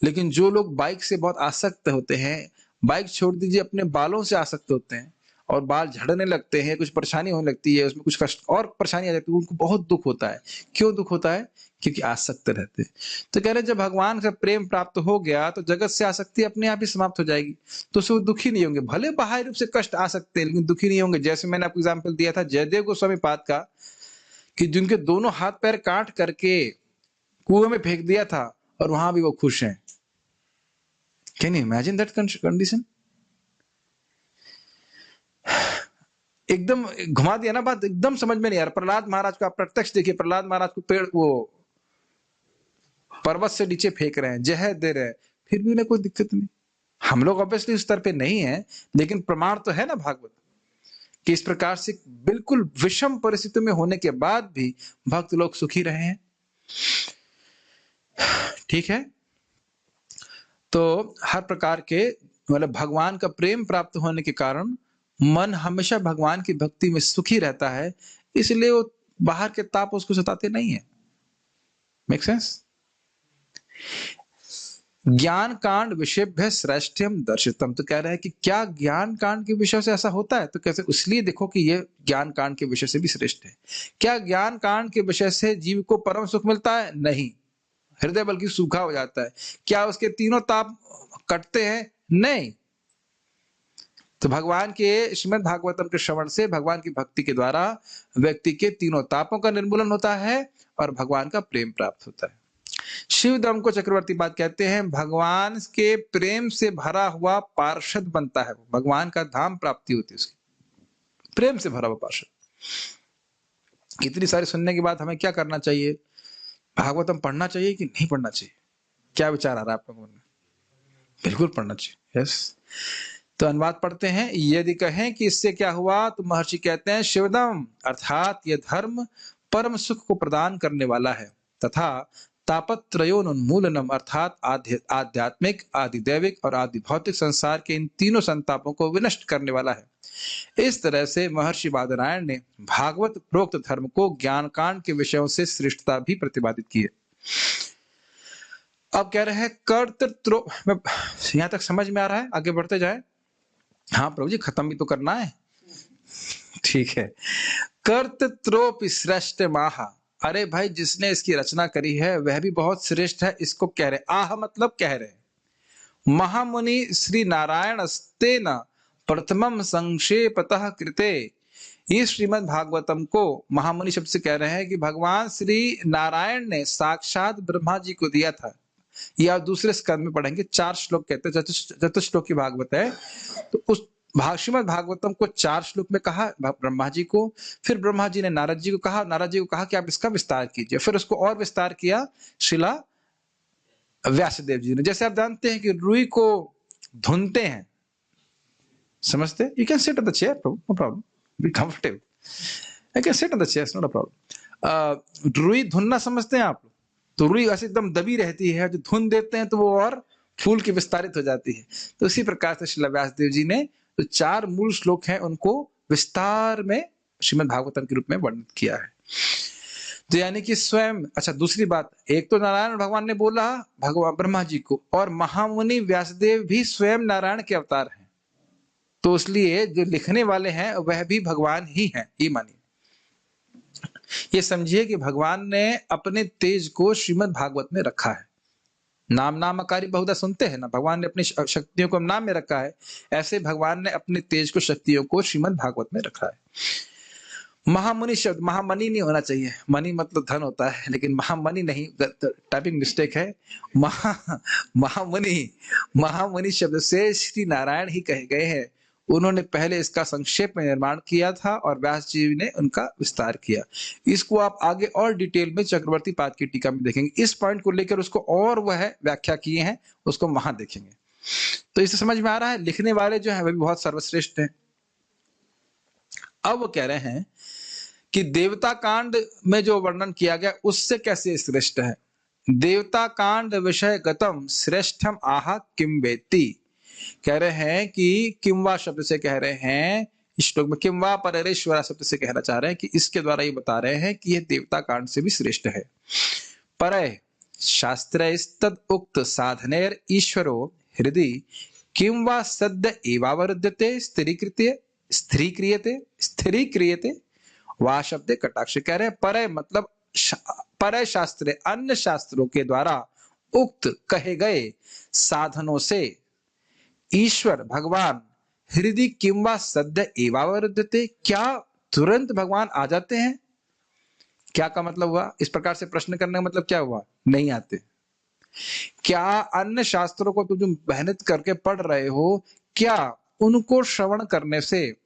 लेकिन जो लोग बाइक से बहुत आसक्त होते हैं, बाइक छोड़ दीजिए, अपने बालों से आसक्त होते हैं और बाल झड़ने लगते हैं, कुछ परेशानी होने लगती है, उसमें कुछ कष्ट और परेशानी आ जाती है, उनको बहुत दुख होता है। क्यों दुख होता है? क्योंकि आसक्त रहते हैं। तो कह रहे जब भगवान का प्रेम प्राप्त हो गया तो जगत से आसक्ति अपने आप ही समाप्त हो जाएगी, तो उससे वो दुखी नहीं होंगे। भले बाहरी रूप से कष्ट आ सकते हैं लेकिन दुखी नहीं होंगे। जैसे मैंने आपको एग्जाम्पल दिया था जयदेव गोस्वामी पाद का, कि जिनके दोनों हाथ पैर काट करके कुएं में फेंक दिया था और वहां भी वो खुश हैं। Can you imagine that condition? एकदम घुमा दिया ना बात, एकदम समझ में नहीं आ रहा। प्रहलाद महाराज को आप प्रत्यक्ष देखिए, प्रहलाद महाराज को पेड़ वो पर्वत से नीचे फेंक रहे हैं, जहर दे रहे हैं, फिर भी उन्हें कोई दिक्कत नहीं। हम लोग ऑब्वियसली उस स्तर पे नहीं है, लेकिन प्रमाण तो है ना भागवत कि इस प्रकार से बिल्कुल विषम परिस्थिति में होने के बाद भी भक्त लोग सुखी रहे हैं। ठीक है? तो हर प्रकार के मतलब भगवान का प्रेम प्राप्त होने के कारण मन हमेशा भगवान की भक्ति में सुखी रहता है, इसलिए वो बाहर के ताप उसको सताते नहीं है। Make sense? ज्ञान कांड विषयभ्य श्रेष्ठम दर्शितम, तो कह रहे हैं कि क्या ज्ञान कांड के विषय से ऐसा होता है? तो कैसे? इसलिए देखो कि ये ज्ञान कांड के विषय से भी श्रेष्ठ है। क्या ज्ञान कांड के विषय से जीव को परम सुख मिलता है? नहीं, हृदय बल्कि सूखा हो जाता है। क्या उसके तीनों ताप कटते हैं? नहीं। तो भगवान के श्रीमद् भागवतम के श्रवण से, भगवान की भक्ति के द्वारा व्यक्ति के तीनों तापों का निर्मूलन होता है और भगवान का प्रेम प्राप्त होता है। शिवदम को चक्रवर्ती बात कहते हैं, भगवान के प्रेम से भरा हुआ पार्षद बनता है, भगवान का धाम प्राप्ति होती है उसकी, प्रेम से भरा हुआ पार्षद। इतनी सारी सुनने के बाद हमें क्या करना चाहिए? भागवतम पढ़ना चाहिए कि नहीं पढ़ना चाहिए? क्या विचार आ रहा है आप लोगों में? बिल्कुल पढ़ना चाहिए। यस। तो अनुवाद पढ़ते हैं। यदि कहें कि इससे क्या हुआ, तो महर्षि कहते हैं, शिवदम अर्थात यह धर्म परम सुख को प्रदान करने वाला है तथा तापत्रयोन्मूलनम अर्थात आध्यात्मिक, आदिदैविक और आदि भौतिक संसार के इन तीनों संतापों को विनष्ट करने वाला है। इस तरह से महर्षि बादरायण ने भागवत प्रोक्त धर्म को ज्ञान कांड के विषयों से श्रेष्ठता भी प्रतिपादित की है। अब कह रहे हैं कर्तृत्व, यहां तक समझ में आ रहा है? आगे बढ़ते जाए। हाँ प्रभु जी, खत्म भी तो करना है। ठीक है। कर्तृत्व श्रेष्ठ माहा, अरे भाई जिसने इसकी रचना करी है वह भी बहुत श्रेष्ठ है, इसको कह रहे। आह मतलब कह रहे। महामुनि श्री नारायण अस्तेन प्रथमम संक्षेपतः कृते, ये श्रीमद् भागवतम को महामुनि शब्द से कह रहे हैं कि भगवान श्री नारायण ने साक्षात ब्रह्मा जी को दिया था। ये आप दूसरे स्कंद में पढ़ेंगे, 4 श्लोक कहते हैं, चतुश्लोकी भागवत है। तो उस श्रीमद् भागवतम को 4 श्लोक में कहा ब्रह्मा जी को, फिर ब्रह्मा जी ने नारद जी को कहा, नारद जी को कहा कि आप इसका विस्तार कीजिए, फिर उसको और विस्तार किया श्रीला व्यासदेव जी ने। जैसे आप जानते हैं कि रुई को धुनते हैं, समझते? You can sit on the chair, no problem, be comfortable, you can sit on the chair, not a problem. रुई धुनना समझते हैं आप लोग? तो रुई ऐसे एकदम दबी रहती है, जो धुन देते हैं तो वो और फूल की विस्तारित हो जाती है। तो उसी प्रकार से श्रील व्यासदेव जी ने जो 4 मूल श्लोक हैं उनको विस्तार में श्रीमद् भागवतम के रूप में वर्णित किया है। तो यानी कि स्वयं, अच्छा दूसरी बात, एक तो नारायण भगवान ने बोला भगवान ब्रह्मा जी को, और महामुनि व्यासदेव भी स्वयं नारायण के अवतार हैं, तो इसलिए जो लिखने वाले हैं वह भी भगवान ही हैं, ये मानिए। ये समझिए कि भगवान ने अपने तेज को श्रीमद् भागवत में रखा है। नाम नामकारी बहुधा सुनते हैं ना, भगवान ने अपनी शक्तियों को नाम में रखा है, ऐसे भगवान ने अपने तेज को, शक्तियों को श्रीमद् भागवत में रखा है। महामुनि शब्द, महामणि नहीं होना चाहिए, मणि मतलब धन होता है, लेकिन महामणि नहीं, टाइपिंग मिस्टेक है। महामुनि, महामुनि शब्द से श्री नारायण ही कहे गए हैं। उन्होंने पहले इसका संक्षेप में निर्माण किया था और व्यास जी ने उनका विस्तार किया। इसको आप आगे और डिटेल में चक्रवर्ती पाद की टीका में देखेंगे, इस पॉइंट को लेकर उसको और वह व्याख्या किए हैं, उसको वहां देखेंगे। तो इसे समझ में आ रहा है, लिखने वाले जो है वह भी बहुत सर्वश्रेष्ठ हैं। अब वो कह रहे हैं कि देवता कांड में जो वर्णन किया गया उससे कैसे श्रेष्ठ है। देवता कांड विषय गतम श्रेष्ठम आह किम वेत्ति, कह रहे हैं कि किमवा शब्द से कह रहे हैं, इस श्लोक में किमवा परेश्वरा शब्द से कहना चाह रहे हैं कि इसके द्वारा ये बता रहे हैं कि यह देवता कांड से भी श्रेष्ठ है। परय शास्त्रैस्तद उक्त साधनेर ईश्वरो हृदि किमवा सद्य एवावरुध्यते स्थिरीक्रियते वा शब्द कटाक्ष, कह रहे हैं परय मतलब परय शास्त्र, अन्य शास्त्रों के द्वारा उक्त कहे गए साधनों से ईश्वर भगवान हृदय किंवा सद्य एवावरुद्धते, क्या तुरंत भगवान आ जाते हैं? क्या का मतलब हुआ, इस प्रकार से प्रश्न करने का मतलब क्या हुआ, नहीं आते। क्या अन्य शास्त्रों को तुम जो मेहनत करके पढ़ रहे हो, क्या उनको श्रवण करने से,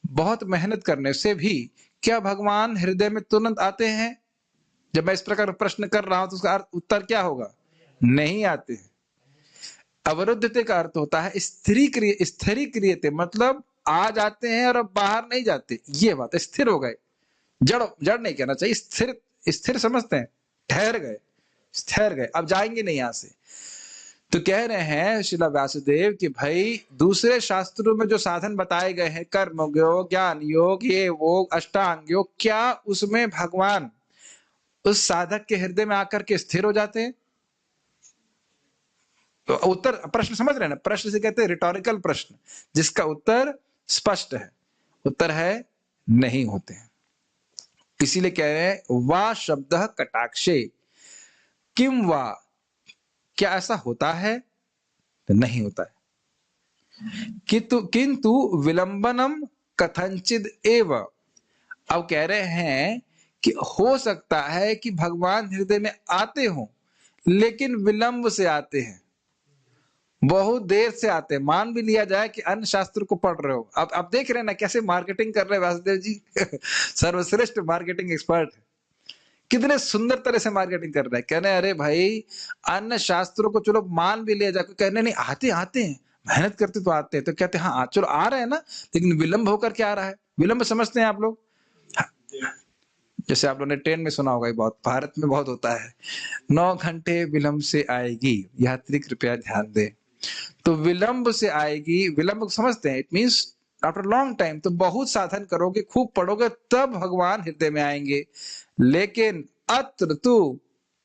बहुत मेहनत करने से भी क्या भगवान हृदय में तुरंत आते हैं? जब मैं इस प्रकार प्रश्न कर रहा हूं तो उसका उत्तर क्या होगा, नहीं आते हैं। अवरुद्धते का अर्थ होता है स्थिरीक्रियते, मतलब आ जाते हैं और अब बाहर नहीं जाते, ये बात है, स्थिर हो गए। जड़ जड़ नहीं कहना चाहिए, स्थिर, स्थिर समझते हैं, ठहर गए, ठहर गए, अब जाएंगे नहीं यहां से। तो कह रहे हैं श्रीला व्यासदेव कि भाई दूसरे शास्त्रों में जो साधन बताए गए हैं, कर्म योग, ज्ञान योग, ये वो अष्टांग योग, क्या उसमें भगवान उस साधक के हृदय में आकर के स्थिर हो जाते हैं? तो उत्तर, प्रश्न समझ रहे हैं ना, प्रश्न से कहते हैं रिटोरिकल प्रश्न, जिसका उत्तर स्पष्ट है, उत्तर है नहीं होते हैं। इसीलिए कह रहे हैं वा शब्द कटाक्षे, किम वा, क्या ऐसा होता है? तो नहीं होता है। किंतु विलंबनम कथंचिद एव, अब कह रहे हैं कि हो सकता है कि भगवान हृदय में आते हो, लेकिन विलंब से आते हैं, बहुत देर से आते हैं। मान भी लिया जाए कि अन्य शास्त्र को पढ़ रहे हो, अब देख रहे हैं ना कैसे मार्केटिंग कर रहे हैं व्यासदेव जी सर्वश्रेष्ठ मार्केटिंग एक्सपर्ट, कितने सुंदर तरह से मार्केटिंग कर रहे हैं। कहने अरे भाई अन्य शास्त्रों को चलो मान भी लिया जाए, कहने नहीं आते आते हैं, मेहनत करते तो आते हैं, तो कहते हैं हाँ चलो आ रहे हैं ना, लेकिन विलंब होकर क्या आ रहा है? विलंब समझते हैं आप लोग? जैसे आप लोगों ने ट्रेन में सुना होगा, बहुत भारत में बहुत होता है, 9 घंटे विलंब से आएगी, यात्री कृपया ध्यान दें। तो विलंब से आएगी, विलंब समझते हैं, it means after long time. तो बहुत साधन करोगे, खूब पढ़ोगे, तब भगवान हृदय में आएंगे। लेकिन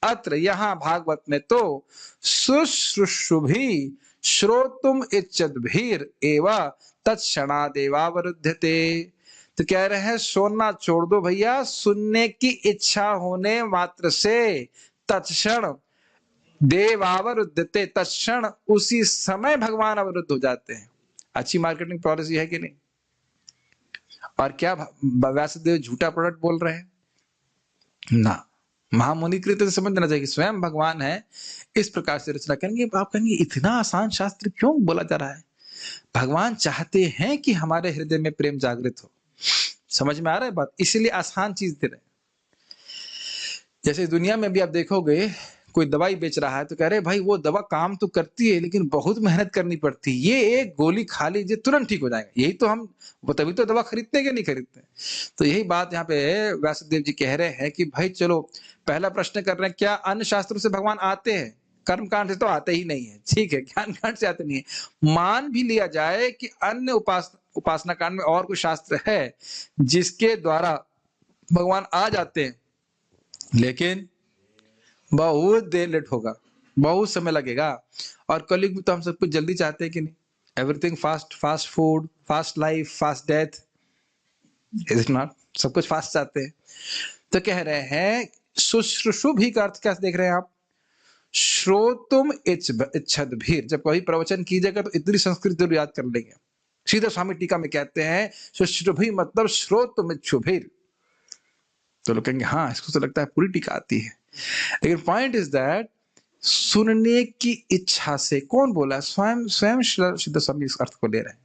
अत्र यहाँ भागवत में तो शुश्रूषुभि श्रोतुम इच्छद्भिर एवा तत्क्षणादेवावरुध्यते, तो कह रहे हैं सोना छोड़ दो भैया, सुनने की इच्छा होने मात्र से तत्क्षण देवावरुद्धते, तत्क्षण उसी समय भगवान अवरुद्ध हो जाते हैं। अच्छी मार्केटिंग पॉलिसी है कि नहीं? और क्या व्यासदेव झूठा प्रोडक्ट बोल रहे हैं ना? महामुनि कृत से समझना चाहिए, स्वयं भगवान है, इस प्रकार से रचना करेंगे। आप कहेंगे इतना आसान शास्त्र क्यों बोला जा रहा है? भगवान चाहते हैं कि हमारे हृदय में प्रेम जागृत हो। समझ में आ रहा है बात? इसीलिए आसान चीज दे रहे हैं। जैसे दुनिया में भी आप देखोगे, कोई दवाई बेच रहा है तो कह रहे भाई वो दवा काम तो करती है, लेकिन बहुत मेहनत करनी पड़ती है, ये एक गोली खा लीजिए तुरंत ठीक हो जाएगा। यही तो हम, वो तभी तो दवा खरीदते हैं कि नहीं खरीदते। तो यही बात यहाँ पे व्यासदेव जी कह रहे हैं कि भाई चलो, पहला प्रश्न कर रहे हैं क्या अन्य शास्त्रों से भगवान आते हैं? कर्म कांड से तो आते ही नहीं है, ठीक है, ज्ञान कांड से आते नहीं है। मान भी लिया जाए कि अन्य उपासना कांड में और कोई शास्त्र है जिसके द्वारा भगवान आ जाते हैं, लेकिन बहुत देर लेट होगा, बहुत समय लगेगा। और कलयुग में तो हम सब कुछ जल्दी चाहते हैं कि नहीं? Everything fast, fast food, fast life, fast death, is it not? सब कुछ फास्ट चाहते हैं। तो कह रहे हैं शुश्रूषुभि का अर्थ क्या देख रहे हैं आप? श्रोतुम इच्छद भीर। जब कभी प्रवचन कीजिएगा तो इतनी संस्कृत जरूर याद कर लेंगे। श्रीधर स्वामी टीका में कहते हैं शुश्रूषुभि मतलब श्रोतुम इच्छुभीर। तो लोग कहेंगे हाँ, इसको तो लगता है पूरी टीका आती है। लेकिन पॉइंट इज दैट सुनने की इच्छा से, कौन बोला? स्वयं स्वयं सिद्ध स्वामी इस अर्थ को ले रहे हैं।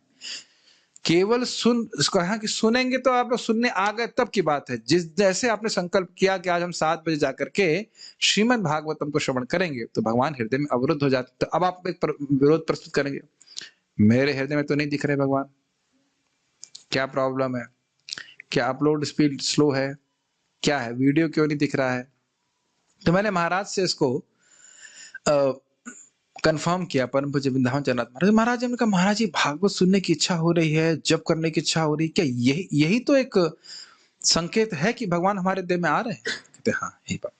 केवल सुन, इसको कहा कि सुनेंगे तो आप लोग सुनने आ गए तब की बात है। जिस जैसे आपने संकल्प किया कि आज हम 7 बजे जाकर के श्रीमद् भागवतम को श्रवण करेंगे, तो भगवान हृदय में अवरुद्ध हो जाते। तो अब आप एक विरोध प्रस्तुत करेंगे, मेरे हृदय में तो नहीं दिख रहे भगवान, क्या प्रॉब्लम है? क्या अपलोड स्पीड स्लो है? क्या है? वीडियो क्यों नहीं दिख रहा है? तो मैंने महाराज से इसको कंफर्म किया, परम पूज्य वृंदावन चंद्रनाथ महाराज। महाराज हमने कहा, महाराज जी भागवत सुनने की इच्छा हो रही है, जप करने की इच्छा हो रही है, क्या यही यही तो एक संकेत है कि भगवान हमारे देह में आ रहे हैं? कहते हाँ, यही बात।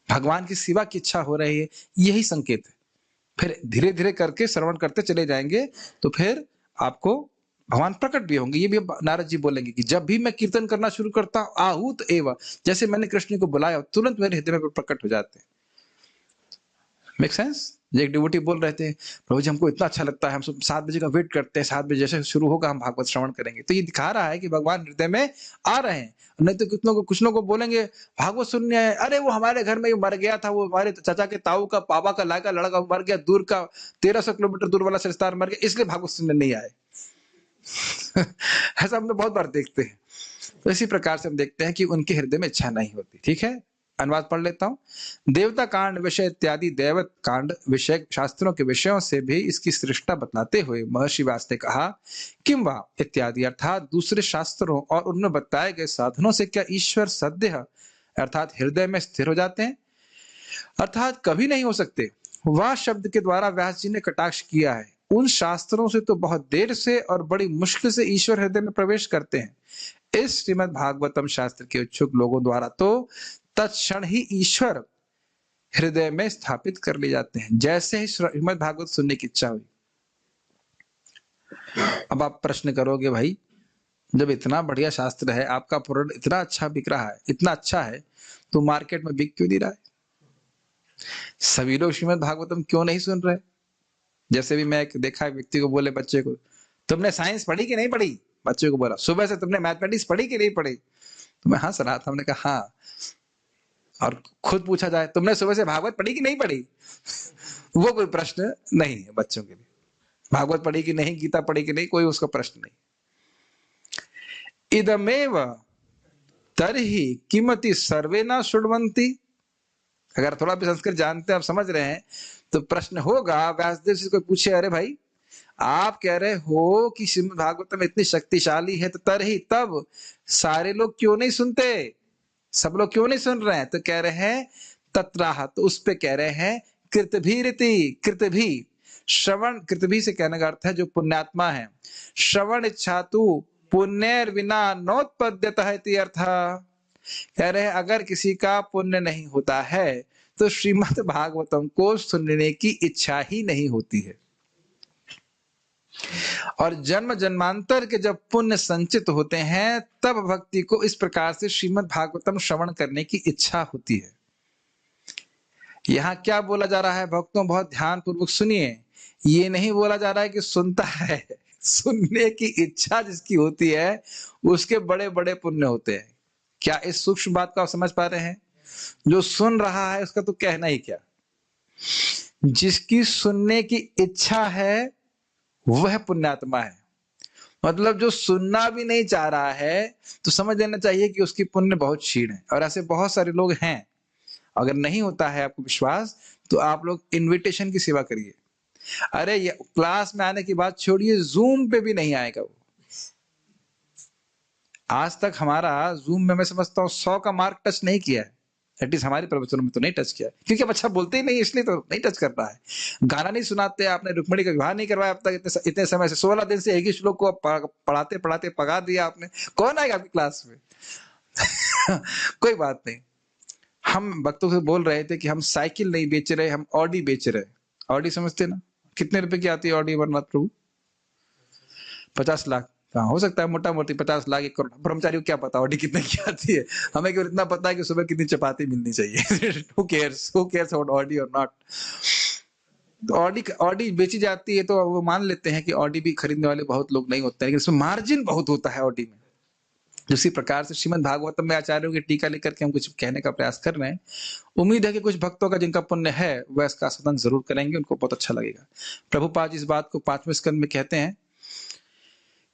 भगवान की सेवा की इच्छा हो रही है, यही संकेत है। फिर धीरे धीरे करके श्रवण करते चले जाएंगे तो फिर आपको भगवान प्रकट भी होंगे। ये भी नारद जी बोलेंगे कि जब भी मैं कीर्तन करना शुरू करता हूं, आहूत एवं, जैसे मैंने कृष्ण को बुलाया तुरंत मेरे हृदय में प्रकट हो जाते हैं। Make sense? एक डिवोटी बोल रहे थे, प्रभु जी हमको इतना अच्छा लगता है, हम सब 7 बजे का वेट करते हैं, 7 बजे जैसे शुरू होगा हम भागवत श्रवण करेंगे। तो ये दिखा रहा है कि भगवान हृदय में आ रहे हैं। नहीं तो कुछ लोगों को बोलेंगे भागवत सुनने आए, अरे वो हमारे घर में मर गया था, वो हमारे चाचा के ताऊ का पापा का लाका लड़का मर गया, दूर का 1300 किलोमीटर दूर वाला रिश्तेदार मर गया, इसलिए भागवत सुनने नहीं आए। ऐसा हम लोग बहुत बार देखते हैं। तो इसी प्रकार से हम देखते हैं कि उनके हृदय में इच्छा नहीं होती। ठीक है, अनुवाद पढ़ लेता हूं। देवता कांड विषय इत्यादि दैवत कांड विषय शास्त्रों के विषयों से भी इसकी सृष्टा बतलाते हुए महर्षि व्यास ने कहा, किंवा इत्यादि अर्थात दूसरे शास्त्रों और उनमें बताए गए साधनों से क्या ईश्वर सद्य अर्थात हृदय में स्थिर हो जाते हैं? अर्थात कभी नहीं हो सकते। वह शब्द के द्वारा व्यास जी ने कटाक्ष किया है। उन शास्त्रों से तो बहुत देर से और बड़ी मुश्किल से ईश्वर हृदय में प्रवेश करते हैं। इस श्रीमद् भागवतम शास्त्र के इच्छुक लोगों द्वारा तो तत्क्षण ही ईश्वर हृदय में स्थापित कर ले जाते हैं, जैसे ही श्रीमद् भागवत सुनने की इच्छा हुई। अब आप प्रश्न करोगे, भाई जब इतना बढ़िया शास्त्र है, आपका प्रोडक्ट इतना अच्छा बिक रहा है, इतना अच्छा है, तो मार्केट में बिक क्यों नहीं रहा है? सभी लोग श्रीमद् भागवतम क्यों नहीं सुन रहे? जैसे भी मैं देखा व्यक्ति को बोले बच्चे को, तुमने साइंस पढ़ी कि नहीं पढ़ी? बच्चे को बोला सुबह से तुमने मैथमेटिक्स पढ़ी कि नहीं पढ़ी? तो मैं हंस रहा था, हमने कहा हाँ। और खुद पूछा जाए तुमने सुबह से भागवत पढ़ी कि नहीं पढ़ी? वो कोई प्रश्न नहीं है बच्चों के लिए। भागवत पढ़ी कि नहीं, गीता पढ़ी कि नहीं, कोई उसका प्रश्न नहीं। इदमेव तरहि किमति सर्वे न शृण्वन्ति। अगर थोड़ा भी संस्कृत जानते हैं, आप समझ रहे हैं, तो प्रश्न होगा व्यासदेव से कोई पूछे, अरे भाई आप कह रहे हो कि श्रीमद् भागवतम इतनी शक्तिशाली है, तो तरही तब सारे लोग क्यों नहीं सुनते? सब लोग क्यों नहीं सुन रहे हैं? तो कह रहे हैं तत्राह, तो उस पे कह रहे हैं कृतभीरिति। कृतभी श्रवण, कृतभी से कहने का अर्थ है जो पुण्यात्मा है। श्रवण इच्छा तु पुण्य बिना नोत्पद्यतः इति अर्थ। कह रहे हैं अगर किसी का पुण्य नहीं होता है तो श्रीमद् भागवतम को सुनने की इच्छा ही नहीं होती है। और जन्म जन्मांतर के जब पुण्य संचित होते हैं तब भक्ति को इस प्रकार से श्रीमद् भागवतम श्रवण करने की इच्छा होती है। यहां क्या बोला जा रहा है भक्तों, बहुत ध्यान पूर्वक सुनिए। ये नहीं बोला जा रहा है कि सुनता है, सुनने की इच्छा जिसकी होती है उसके बड़े बड़े पुण्य होते हैं। क्या इस सूक्ष्म बात को आप समझ पा रहे हैं? जो सुन रहा है उसका तो कहना ही क्या। जिसकी सुनने की इच्छा है वह पुण्यात्मा है। मतलब जो सुनना भी नहीं चाह रहा है तो समझ लेना चाहिए कि उसकी पुण्य बहुत क्षीण है। और ऐसे बहुत सारे लोग हैं। अगर नहीं होता है आपको विश्वास तो आप लोग इनविटेशन की सेवा करिए। अरे ये क्लास में आने की बात छोड़िए, जूम पे भी नहीं आएगा वो। आज तक हमारा जूम में मैं समझता हूँ 100 का मार्क टच नहीं किया है। एटलीस्ट हमारे प्रवचनों में तो नहीं टच किया, क्योंकि अब अच्छा बोलते ही नहीं, इसलिए तो नहीं टच कर रहा है। गाना नहीं सुनाते, आपने रुक्मिणी का विवाह नहीं करवाया अब तक इतने समय से, 16 दिन से एक ही श्लोक को पढ़ाते पढ़ाते पगा दिया आपने। कौन आएगा आपकी क्लास में? कोई बात नहीं। हम भक्तों से बोल रहे थे कि हम साइकिल नहीं बेच रहे, हम ऑडी बेच रहे हैं। ऑडी समझते ना, कितने रुपए की आती है ऑडी अमरनाथ प्रभु? 50 लाख। हाँ, हो सकता है मोटा मोटी 50 लाख 1 करोड़। ब्रह्मचारी को क्या पता ऑडी कितने की आती है? हमें केवल इतना पता है कि सुबह कितनी चपाती मिलनी चाहिए। हु केयर्स अबाउट ऑडी और नॉट। तो ऑडी ऑडी बेची जाती है तो वो मान लेते हैं कि ऑडी भी खरीदने वाले बहुत लोग नहीं होते हैं, लेकिन इसमें मार्जिन बहुत होता है ऑडी में। उसी प्रकार से श्रीमद् भागवतम में आचार्यों की टीका लेकर के हम कुछ कहने का प्रयास कर रहे हैं। उम्मीद है कि कुछ भक्तों का जिनका पुण्य है वह इसका आस्वादन जरूर करेंगे, उनको बहुत अच्छा लगेगा। प्रभुपाद इस बात को 5वें स्कंद में कहते हैं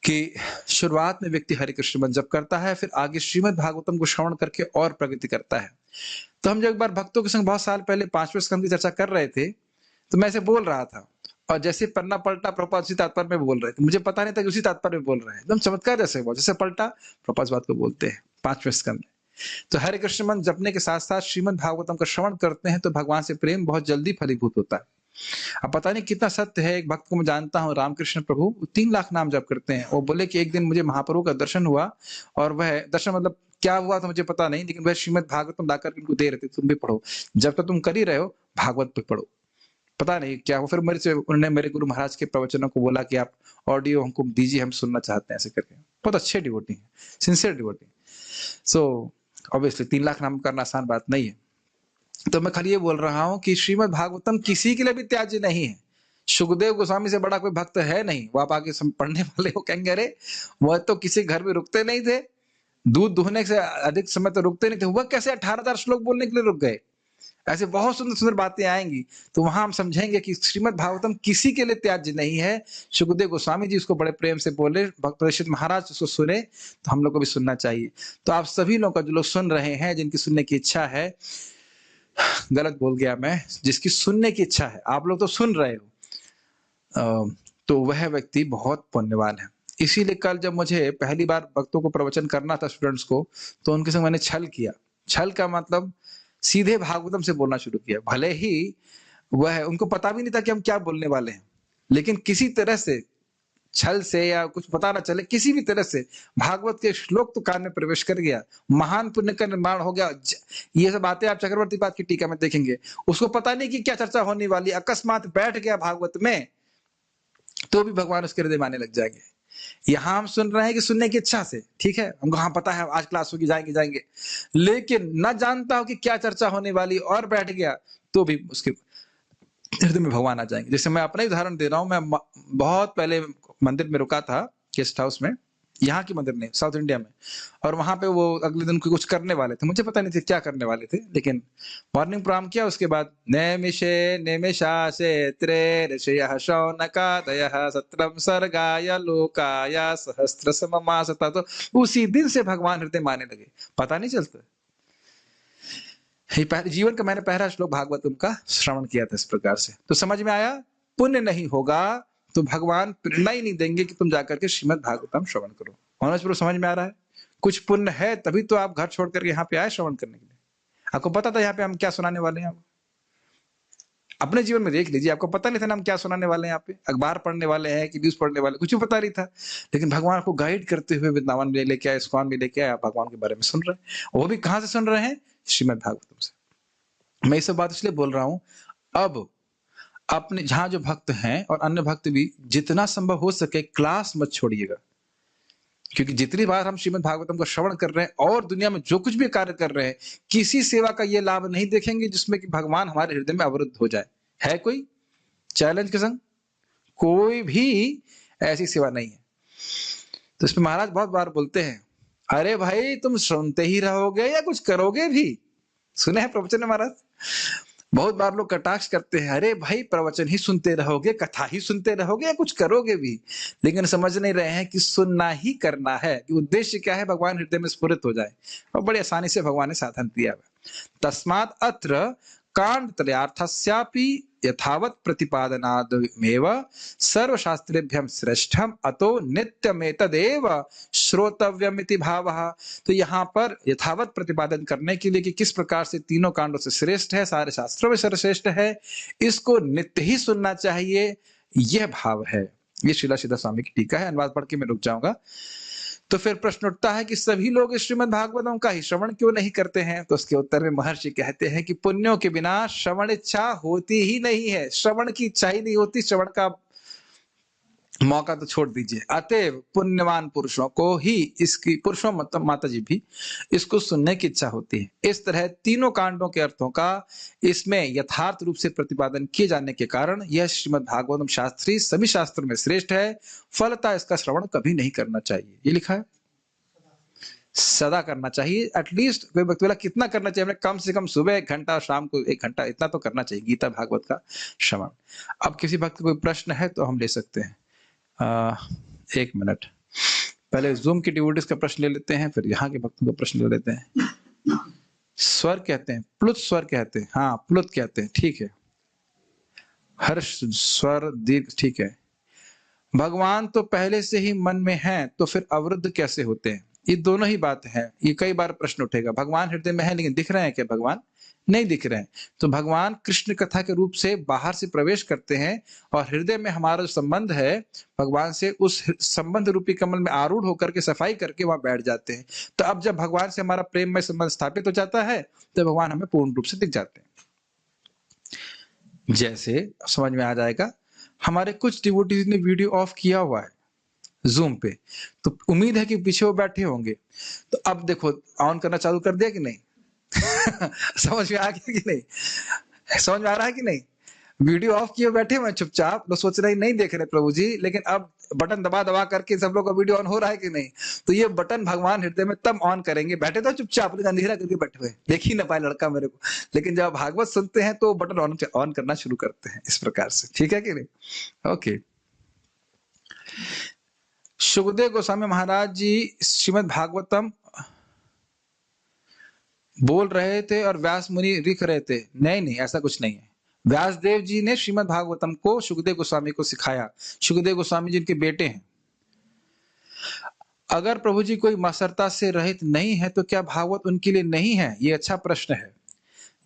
कि शुरुआत में व्यक्ति हरे कृष्ण मंत्र जप करता है, फिर आगे श्रीमद् भागवतम को श्रवण करके और प्रगति करता है। तो हम जब एक बार भक्तों के संग बहुत साल पहले 5वें स्कंद की चर्चा कर रहे थे, तो मैं ऐसे बोल रहा था और जैसे पन्ना पलटा प्रभुपाद उसी तात्पर्य में बोल रहे थे। मुझे पता नहीं था कि उसी तात्पर्य में बोल रहे हैं। एकदम चमत्कार जैसे हुआ, जैसे पलटा प्रभुपाद बात को बोलते हैं 5वें स्कंद में। तो हरे कृष्ण मंत्र जपने के साथ साथ श्रीमद् भागवतम का श्रवण करते हैं तो भगवान से प्रेम बहुत जल्दी फलीभूत होता है। अब पता नहीं कितना सत्य है, एक भक्त को मैं जानता हूँ रामकृष्ण प्रभु, 3 लाख नाम जप करते हैं। वो बोले कि एक दिन मुझे महाप्रभु का दर्शन हुआ, और वह दर्शन मतलब क्या हुआ तो मुझे पता नहीं, लेकिन वह श्रीमद् भागवतम लाकर उनको दे रहे थे, तुम भी पढ़ो, जब तक तुम कर ही रहे हो भागवत पे पढ़ो। पता नहीं क्या हो, फिर मेरे से उन्होंने मेरे गुरु महाराज के प्रवचनों को बोला कि आप ऑडियो हमको दीजिए, हम सुनना चाहते हैं, ऐसे करके। बहुत अच्छे डिवोटी हैं, sincere devotee. So obviously 3 lakh नाम करना आसान बात नहीं है। तो मैं खाली ये बोल रहा हूं कि श्रीमद् भागवतम किसी के लिए भी त्याज्य नहीं है। सुखदेव गोस्वामी से बड़ा कोई भक्त है नहीं। वो आप आगे पढ़ने वाले हो कहेंगे अरे वह तो किसी घर में रुकते नहीं थे, दूध दुहने से अधिक समय तो रुकते नहीं थे, वह कैसे 18,000 श्लोक बोलने के लिए रुक गए? ऐसे बहुत सुंदर सुंदर बातें आएंगी, तो वहां हम समझेंगे कि श्रीमद् भागवतम किसी के लिए त्याज्य नहीं है। सुखदेव गोस्वामी जी उसको बड़े प्रेम से बोले, भक्त परीक्षित महाराज उसको सुने, तो हम लोग को भी सुनना चाहिए। तो आप सभी लोग का जो लोग सुन रहे हैं, जिनकी सुनने की इच्छा है, गलत बोल गया मैं, जिसकी सुनने की इच्छा है, आप लोग तो सुन रहे हो, तो वह व्यक्ति बहुत पुण्यवान है। इसीलिए कल जब मुझे पहली बार भक्तों को प्रवचन करना था स्टूडेंट्स को, तो उनके संग मैंने छल किया। छल का मतलब सीधे भागवतम से बोलना शुरू किया। भले ही वह उनको पता भी नहीं था कि हम क्या बोलने वाले हैं, लेकिन किसी तरह से छल से या कुछ पता ना चले, किसी भी तरह से भागवत के श्लोक तो कान में प्रवेश कर गया, महान पुण्य का निर्माण हो गया। ये सब बातें आप चक्रवर्ती पाद की टीका में देखेंगे। उसको पता नहीं कि क्या चर्चा होने वाली, अकस्मात बैठ गया भागवत में, तो भी भगवान उसके हृदय माने लग जाएंगे। यहाँ हम सुन रहे हैं कि सुनने की इच्छा से, ठीक है, हमको हाँ पता है आज क्लास होगी, जाएंगे, लेकिन न जानता हो कि क्या चर्चा होने वाली और बैठ गया, तो भी उसके हृदय में भगवान आ जाएंगे। जैसे मैं अपना उदाहरण दे रहा हूं, मैं बहुत पहले मंदिर में रुका था, गेस्ट हाउस में, यहाँ की मंदिर नहीं, साउथ इंडिया में, और वहां पे वो अगले दिन कुछ करने वाले थे, मुझे पता नहीं था क्या करने वाले थे, लेकिन मॉर्निंग प्रोग्राम किया। उसके बाद नैमिषे निमिषासे त्रे ऋषयः शौनकादयः सत्रम सर्गाय लोकाय सहस्त्र सममासता। तो उसी दिन से भगवान हृदय माने लगे, पता नहीं चलता। जीवन का मैंने पहला श्लोक भागवतम का श्रवण किया था इस प्रकार से, तो समझ में आया। पुण्य नहीं होगा तो भगवान प्रेरणा ही नहीं देंगे कि तुम जाकर के श्रीमद् भागवतम श्रवण करो। मनोज प्रभु समझ में आ रहा है? कुछ पुण्य है तभी तो आप घर छोड़कर यहाँ पे आए श्रवण करने के लिए। आपको पता था यहाँ पे हम क्या सुनाने वाले हैं? अपने जीवन में देख लीजिए, आपको पता नहीं था ना हम क्या सुनाने वाले हैं। यहाँ पे अखबार पढ़ने वाले हैं कि न्यूज पढ़ने वाले, कुछ भी पता नहीं था, लेकिन भगवान को गाइड करते हुए वृंदावन में लेके आए, इस्कॉन में लेके आए, भगवान के बारे में सुन रहे हैं। वो भी कहाँ से सुन रहे हैं? श्रीमद् भागवतम से। मैं ये सब बात इसलिए बोल रहा हूं, अब अपने जहां जो भक्त हैं और अन्य भक्त भी जितना संभव हो सके क्लास मत छोड़िएगा, क्योंकि जितनी बार हम श्रीमद् भागवतम का श्रवण कर रहे हैं और दुनिया में जो कुछ भी कार्य कर रहे हैं, किसी सेवा का ये लाभ नहीं देखेंगे जिसमें कि भगवान हमारे हृदय में अवरुद्ध हो जाए। है कोई चैलेंज के संग? कोई भी ऐसी सेवा नहीं है। तो इसमें महाराज बहुत बार बोलते हैं, अरे भाई तुम सुनते ही रहोगे या कुछ करोगे भी? सुने हैं प्रवचन में महाराज बहुत बार लोग कटाक्ष करते हैं, अरे भाई प्रवचन ही सुनते रहोगे, कथा ही सुनते रहोगे या कुछ करोगे भी? लेकिन समझ नहीं रहे हैं कि सुनना ही करना है, कि उद्देश्य क्या है? भगवान हृदय में स्फुरित हो जाए, और बड़ी आसानी से भगवान ने साधन दिया है। तस्मात् अत्र कांड त्रयार्थस्यापि यथावत प्रतिपादनादमेव सर्वशास्त्रेभ्यं श्रेष्ठम अतो नित्यमेतदेव श्रोतव्यम इति भावः। तो यहाँ पर यथावत प्रतिपादन करने के लिए कि किस प्रकार से तीनों कांडों से श्रेष्ठ है, सारे शास्त्रों में सर्वश्रेष्ठ है, इसको नित्य ही सुनना चाहिए, यह भाव है। ये श्रीला सीधा स्वामी की टीका है, अनुवाद पढ़ के मैं रुक जाऊंगा। तो फिर प्रश्न उठता है कि सभी लोग इस श्रीमद् भागवतम का ही श्रवण क्यों नहीं करते हैं? तो उसके उत्तर में महर्षि कहते हैं कि पुण्यों के बिना श्रवण इच्छा होती ही नहीं है। श्रवण की इच्छा ही नहीं होती, श्रवण का मौका तो छोड़ दीजिए। अतएव पुण्यवान पुरुषों को ही इसकी, पुरुषों मतलब माता जी भी, इसको सुनने की इच्छा होती है। इस तरह तीनों कांडों के अर्थों का इसमें यथार्थ रूप से प्रतिपादन किए जाने के कारण यह श्रीमद् भागवतम शास्त्री सभी शास्त्रों में श्रेष्ठ है। फलतः इसका श्रवण कभी नहीं करना चाहिए। ये लिखा है, सदा करना चाहिए। एटलीस्ट कोई व्यक्ति बोला कितना करना चाहिए? हमने कम से कम सुबह 1 घंटा, शाम को 1 घंटा, इतना तो करना चाहिए गीता भागवत का श्रवण। अब किसी भक्त को कोई प्रश्न है तो हम ले सकते हैं। 1 मिनट, पहले जूम की डिवोटीज का प्रश्न ले लेते हैं, फिर यहाँ के भक्तों का प्रश्न ले लेते हैं। स्वर कहते हैं, प्लुत स्वर कहते हैं, हाँ प्लुत कहते हैं, ठीक है। हर्ष स्वर दीर्घ, ठीक है। भगवान तो पहले से ही मन में हैं, तो फिर अवरुद्ध कैसे होते हैं? ये दोनों ही बात है। ये कई बार प्रश्न उठेगा, भगवान हृदय में है लेकिन दिख रहे हैं क्या? भगवान नहीं दिख रहे हैं। तो भगवान कृष्ण कथा के रूप से बाहर से प्रवेश करते हैं और हृदय में हमारा जो संबंध है भगवान से, उस संबंध रूपी कमल में आरूढ़ होकर के सफाई करके वहां बैठ जाते हैं। तो अब जब भगवान से हमारा प्रेममय संबंध स्थापित हो जाता है तो भगवान हमें पूर्ण रूप से दिख जाते हैं। जैसे समझ में आ जाएगा, हमारे कुछ डिवोटीज ने वीडियो ऑफ किया हुआ है जूम पे, तो उम्मीद है कि पीछे वो बैठे होंगे। तो अब देखो ऑन करना चालू कर दिया कि नहीं? समझ में आ गया कि नहीं? समझ में आ रहा है कि नहीं? वीडियो ऑफ किए बैठे हुए चुपचाप, लोग सोच रहे नहीं देख रहे प्रभु जी, लेकिन अब बटन दबा दबा करके सब लोग का वीडियो ऑन हो रहा है कि नहीं? तो ये बटन भगवान हृदय में तब ऑन करेंगे, बैठे तो चुपचाप अंधेरा करके बैठे हुए, देख ही ना पाए लड़का मेरे को, लेकिन जब भागवत सुनते हैं तो बटन ऑन करना शुरू करते हैं इस प्रकार से। ठीक है कि नहीं? ओके। सुखदेव गोस्वामी महाराज जी श्रीमद् भागवतम बोल रहे थे और व्यास मुनि लिख रहे थे? नहीं, ऐसा कुछ नहीं है। व्यास देव जी ने श्रीमद् भागवतम को सुखदेव गोस्वामी को सिखाया। सुखदेव गोस्वामी जी इनके बेटे हैं। अगर प्रभु जी कोई मत्सरता से रहित नहीं है तो क्या भागवत उनके लिए नहीं है? ये अच्छा प्रश्न है।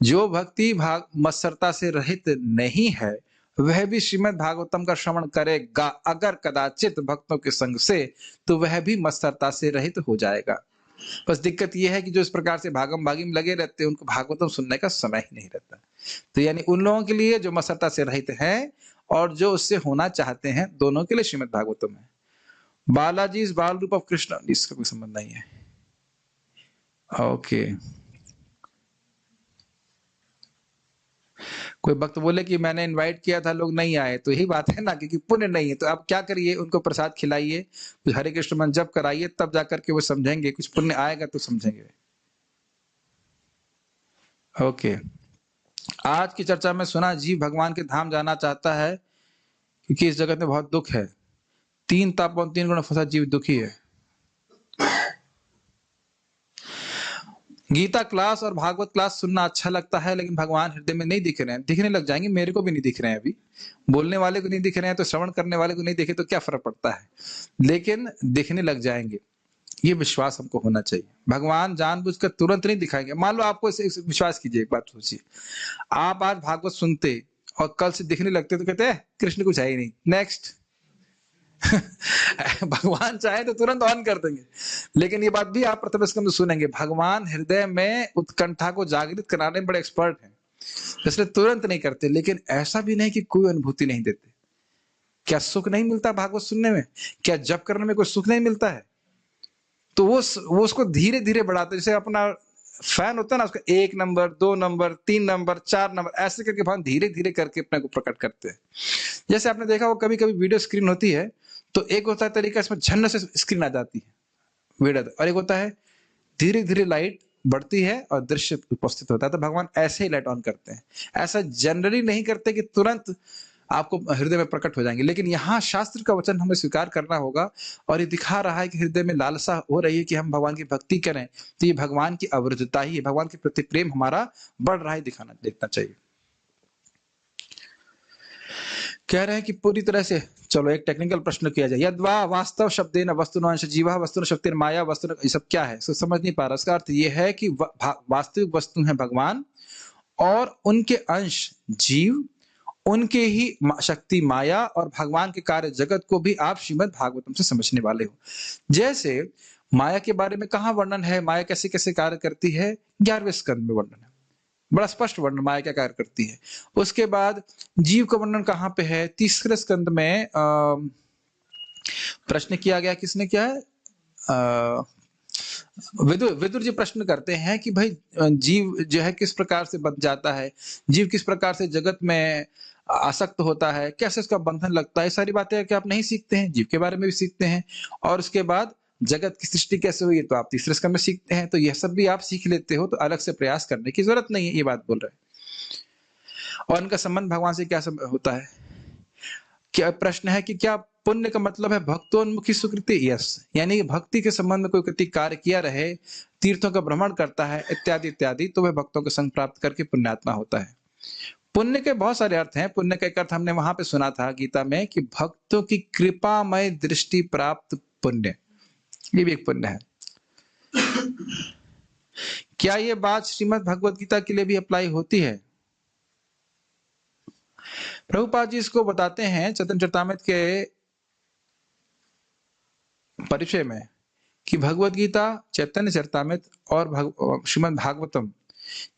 जो भक्ति मत्सरता से रहित नहीं है वह भी श्रीमद् भागवतम का श्रवण करेगा अगर कदाचित भक्तों के संग से, तो वह भी मत्सरता से रहित हो जाएगा। बस दिक्कत यह है कि जो इस प्रकार से भागम भागी में लगे रहते हैं उनको भागवतम सुनने का समय ही नहीं रहता। तो यानी उन लोगों के लिए जो मत्सरता से रहित हैं और जो उससे होना चाहते हैं, दोनों के लिए श्रीमद् भागवतम है। बालाजी इज बाल रूप ऑफ कृष्ण, इसका कोई संबंध नहीं है। ओके। कोई भक्त बोले कि मैंने इनवाइट किया था लोग नहीं आए, तो यही बात है ना, क्योंकि पुण्य नहीं है। तो आप क्या करिए, उनको प्रसाद खिलाइए, कुछ हरे कृष्ण मंत्र जप कराइए, तब जाकर के वो समझेंगे, कुछ पुण्य आएगा तो समझेंगे। ओके। आज की चर्चा में सुना जीव भगवान के धाम जाना चाहता है क्योंकि इस जगत में बहुत दुख है। 3 तापों 3 गुणों फंसा जीव दुखी है। गीता क्लास और भागवत क्लास सुनना अच्छा लगता है, लेकिन भगवान हृदय में नहीं दिख रहे हैं। दिखने लग जाएंगे, मेरे को भी नहीं दिख रहे हैं। अभी बोलने वाले को नहीं दिख रहे हैं तो श्रवण करने वाले को नहीं दिखे तो क्या फर्क पड़ता है, लेकिन दिखने लग जाएंगे। ये विश्वास हमको होना चाहिए। भगवान जानबूझकर तुरंत नहीं दिखाएंगे। मान लो आपको विश्वास कीजिए, एक बात सोचिए, आप आज भागवत सुनते और कल से दिखने लगते तो कहते हैं कृष्ण कुछ है ही नहीं, नेक्स्ट। भगवान चाहे तो तुरंत ऑन कर देंगे, लेकिन ये बात भी आप प्रथम स्कंद में सुनेंगे, भगवान हृदय में उत्कंठा को जागृत कराने में बड़े एक्सपर्ट हैं, इसलिए तुरंत नहीं करते। लेकिन ऐसा भी नहीं कि कोई अनुभूति नहीं देते। क्या सुख नहीं मिलता भागवत सुनने में? क्या जप करने में कोई सुख नहीं मिलता है? तो वो उसको धीरे धीरे बढ़ाते, जैसे अपना फैन होता है ना, उसका 1 नंबर 2 नंबर 3 नंबर 4 नंबर ऐसे करके भगवान धीरे धीरे करके अपने को प्रकट करते हैं। जैसे आपने देखा वो कभी कभी वीडियो स्क्रीन होती है तो एक होता है तरीका, इसमें झन्न से स्क्रीन आ जाती है वीडियो, और एक होता है धीरे धीरे लाइट बढ़ती है और दृश्य उपस्थित होता है। तो भगवान ऐसे ही लाइट ऑन करते हैं। ऐसा जनरली नहीं करते कि तुरंत आपको हृदय में प्रकट हो जाएंगे, लेकिन यहाँ शास्त्र का वचन हमें स्वीकार करना होगा और ये दिखा रहा है कि हृदय में लालसा हो रही है कि हम भगवान की भक्ति करें। तो ये भगवान की अवरुद्धता ही है, भगवान के प्रति प्रेम हमारा बढ़ रहा है, देखना चाहिए। कह रहे हैं कि पूरी तरह से, चलो एक टेक्निकल प्रश्न किया जाए, यद्वा वास्तव शब्देन वस्तुनो अंश जीवा वस्तुनो शक्तिर् माया वस्तुनो, ये सब क्या है? इसको समझ नहीं पा रहा। इसका अर्थ ये है कि वास्तविक वस्तु है भगवान और उनके अंश जीव, उनके ही शक्ति माया और भगवान के कार्य जगत को भी आप श्रीमद् भागवतम से समझने वाले हो। जैसे माया के बारे में कहाँ वर्णन है, माया कैसे कैसे कार्य करती है, 11वें स्कंद में वर्णन है, बड़ा स्पष्ट वर्णन माया क्या कार्य करती है। उसके बाद जीव का वर्णन कहाँ पे है, 3रे स्कंद में प्रश्न किया गया, किसने किया है, विदुर जी प्रश्न करते हैं कि भाई जीव जो है किस प्रकार से बन जाता है, जीव किस प्रकार से जगत में आसक्त होता है, कैसे उसका बंधन लगता है, ये सारी बातें क्या आप नहीं सीखते हैं, जीव के बारे में भी सीखते हैं। और उसके बाद जगत की सृष्टि कैसे हुई तो आप 3रे स्कंद में सीखते हैं। तो यह सब भी आप सीख लेते हो, तो अलग से प्रयास करने की जरूरत नहीं है, ये बात बोल रहे हैं। और इनका संबंध भगवान से क्या होता है, क्या प्रश्न है कि क्या पुण्य का मतलब है भक्तोन्मुखी सुकृति, यस, यानी भक्ति के संबंध में कोई कृति कार्य किया रहे, तीर्थों का भ्रमण करता है इत्यादि इत्यादि, तो वह भक्तों का संग प्राप्त करके पुण्यात्मा होता है। पुण्य के बहुत सारे अर्थ हैं। पुण्य का एक अर्थ हमने वहां पे सुना था गीता में कि भक्तों की कृपामय दृष्टि प्राप्त पुण्य, ये भी एक पुण्य है। क्या ये बात श्रीमद् भगवद गीता के लिए भी अप्लाई होती है? प्रभुपाद जी इसको बताते हैं चैतन्य चरितामृत के परिचय में कि भगवद गीता, चैतन्य चरितामृत और श्रीमद् भागवतम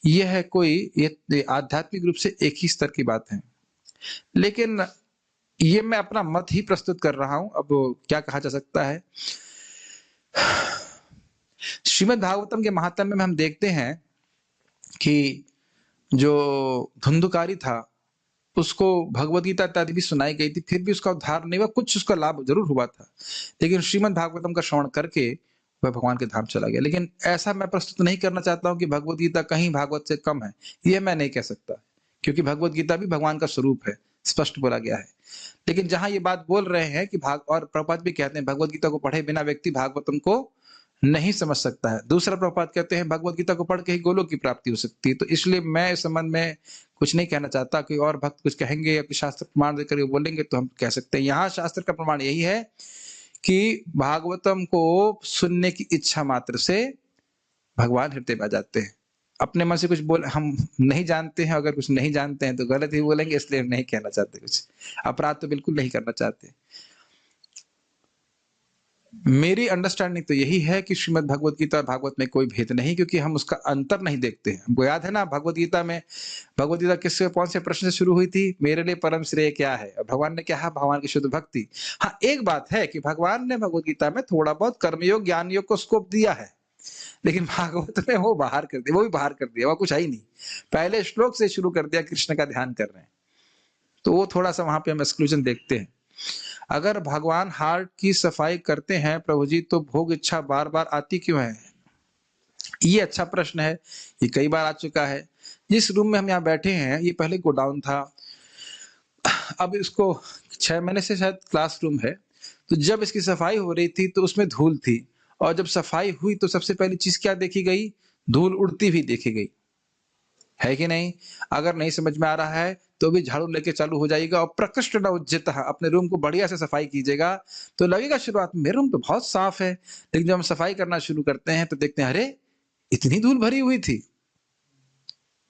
यह है ये आध्यात्मिक रूप से एक ही स्तर की बात है। लेकिन ये मैं अपना मत ही प्रस्तुत कर रहा हूं, अब क्या कहा जा सकता है। श्रीमद् भागवतम के महात्म्य में हम देखते हैं कि जो धुंधुकारी था उसको भगवद गीता इत्यादि भी सुनाई गई थी, फिर भी उसका उद्धार नहीं हुआ, कुछ उसका लाभ जरूर हुआ था, लेकिन श्रीमद् भागवतम का श्रवण करके वह भगवान के धाम चला गया। लेकिन ऐसा मैं प्रस्तुत नहीं करना चाहता हूं कि भगवद गीता कहीं भागवत से कम है, यह मैं नहीं कह सकता, क्योंकि भगवद गीता भी भगवान का स्वरूप है, स्पष्ट बोला गया है। लेकिन जहां ये बात बोल रहे हैं कि और प्रभुपाद भी कहते हैं भगवद गीता को पढ़े बिना व्यक्ति भागवतम को नहीं समझ सकता है। दूसरा प्रभुपाद कहते हैं भगवद गीता को पढ़ के ही गोलोक की प्राप्ति हो सकती है। तो इसलिए मैं इस संबंध में कुछ नहीं कहना चाहता कि और भक्त कुछ कहेंगे या शास्त्र प्रमाण देकर बोलेंगे तो हम कह सकते हैं। यहाँ शास्त्र का प्रमाण यही है कि भागवतम को सुनने की इच्छा मात्र से भगवान हृदय में आ जाते हैं। अपने मन से कुछ बोल हम नहीं जानते हैं, अगर कुछ नहीं जानते हैं तो गलत ही बोलेंगे, इसलिए हम नहीं कहना चाहते, कुछ अपराध तो बिल्कुल नहीं करना चाहते। मेरी अंडरस्टैंडिंग तो यही है कि श्रीमद् भगवद गीता और भागवत में कोई भेद नहीं, क्योंकि हम उसका अंतर नहीं देखते हैं। हमको याद है ना भगवद गीता में, भगवद गीता किससे कौन से प्रश्न से शुरू हुई थी, मेरे लिए परम श्रेय क्या है, और भगवान ने कहा भगवान की शुद्ध भक्ति। हाँ, एक बात है कि भगवान ने भगवद गीता में थोड़ा बहुत कर्मयोग ज्ञान योग को स्कोप दिया है, लेकिन भागवत में वो बाहर कर दिया, वो भी बाहर कर दिया, वो कुछ है ही नहीं। पहले श्लोक से शुरू कर दिया, कृष्ण का ध्यान कर रहे हैं, तो वो थोड़ा सा वहां पे हम एक्सक्लूजन देखते हैं। अगर भगवान हार्ट की सफाई करते हैं प्रभु जी, तो भोग इच्छा बार बार आती क्यों है? ये अच्छा प्रश्न है, ये कई बार आ चुका है। जिस रूम में हम यहाँ बैठे हैं ये पहले गोडाउन था, अब इसको 6 महीने से शायद क्लासरूम है। तो जब इसकी सफाई हो रही थी तो उसमें धूल थी, और जब सफाई हुई तो सबसे पहली चीज क्या देखी गई, धूल उड़ती हुई देखी गई, है कि नहीं? अगर नहीं समझ में आ रहा है तो भी झाड़ू लेके चालू हो जाएगा और प्रकृष्ट न उज्जतः अपने रूम को बढ़िया से सफाई कीजिएगा, तो लगेगा शुरुआत में मेरा रूम तो बहुत साफ है, लेकिन जब हम सफाई करना शुरू करते हैं तो देखते हैं अरे इतनी धूल भरी हुई थी।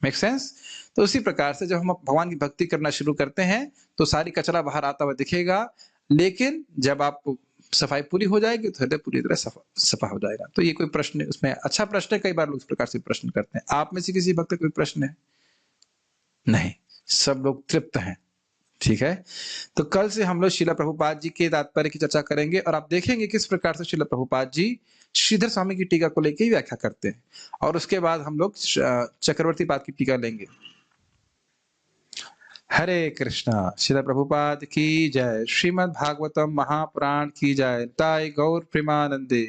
Make sense? तो उसी प्रकार से जब हम भगवान की भक्ति करना शुरू करते हैं तो सारी कचरा बाहर आता हुआ दिखेगा, लेकिन जब आप सफाई पूरी हो जाएगी तो हृदय पूरी तरह सफा हो जाएगा। तो ये कोई प्रश्न उसमें अच्छा प्रश्न है, कई बार लोग इस प्रकार से प्रश्न करते हैं। आप में से किसी भक्त का कोई प्रश्न है? नहीं, सब लोग तृप्त हैं। ठीक है, तो कल से हम लोग श्रील प्रभुपाद जी के तात्पर्य की चर्चा करेंगे और आप देखेंगे किस प्रकार से श्रील प्रभुपाद जी श्रीधर स्वामी की टीका को लेकर ही व्याख्या करते हैं, और उसके बाद हम लोग चक्रवर्ती पाद की टीका लेंगे। हरे कृष्णा। श्रील प्रभुपाद की जय। श्रीमद् भागवतम महापुराण की जय। ताई गौर प्रेमानंदे।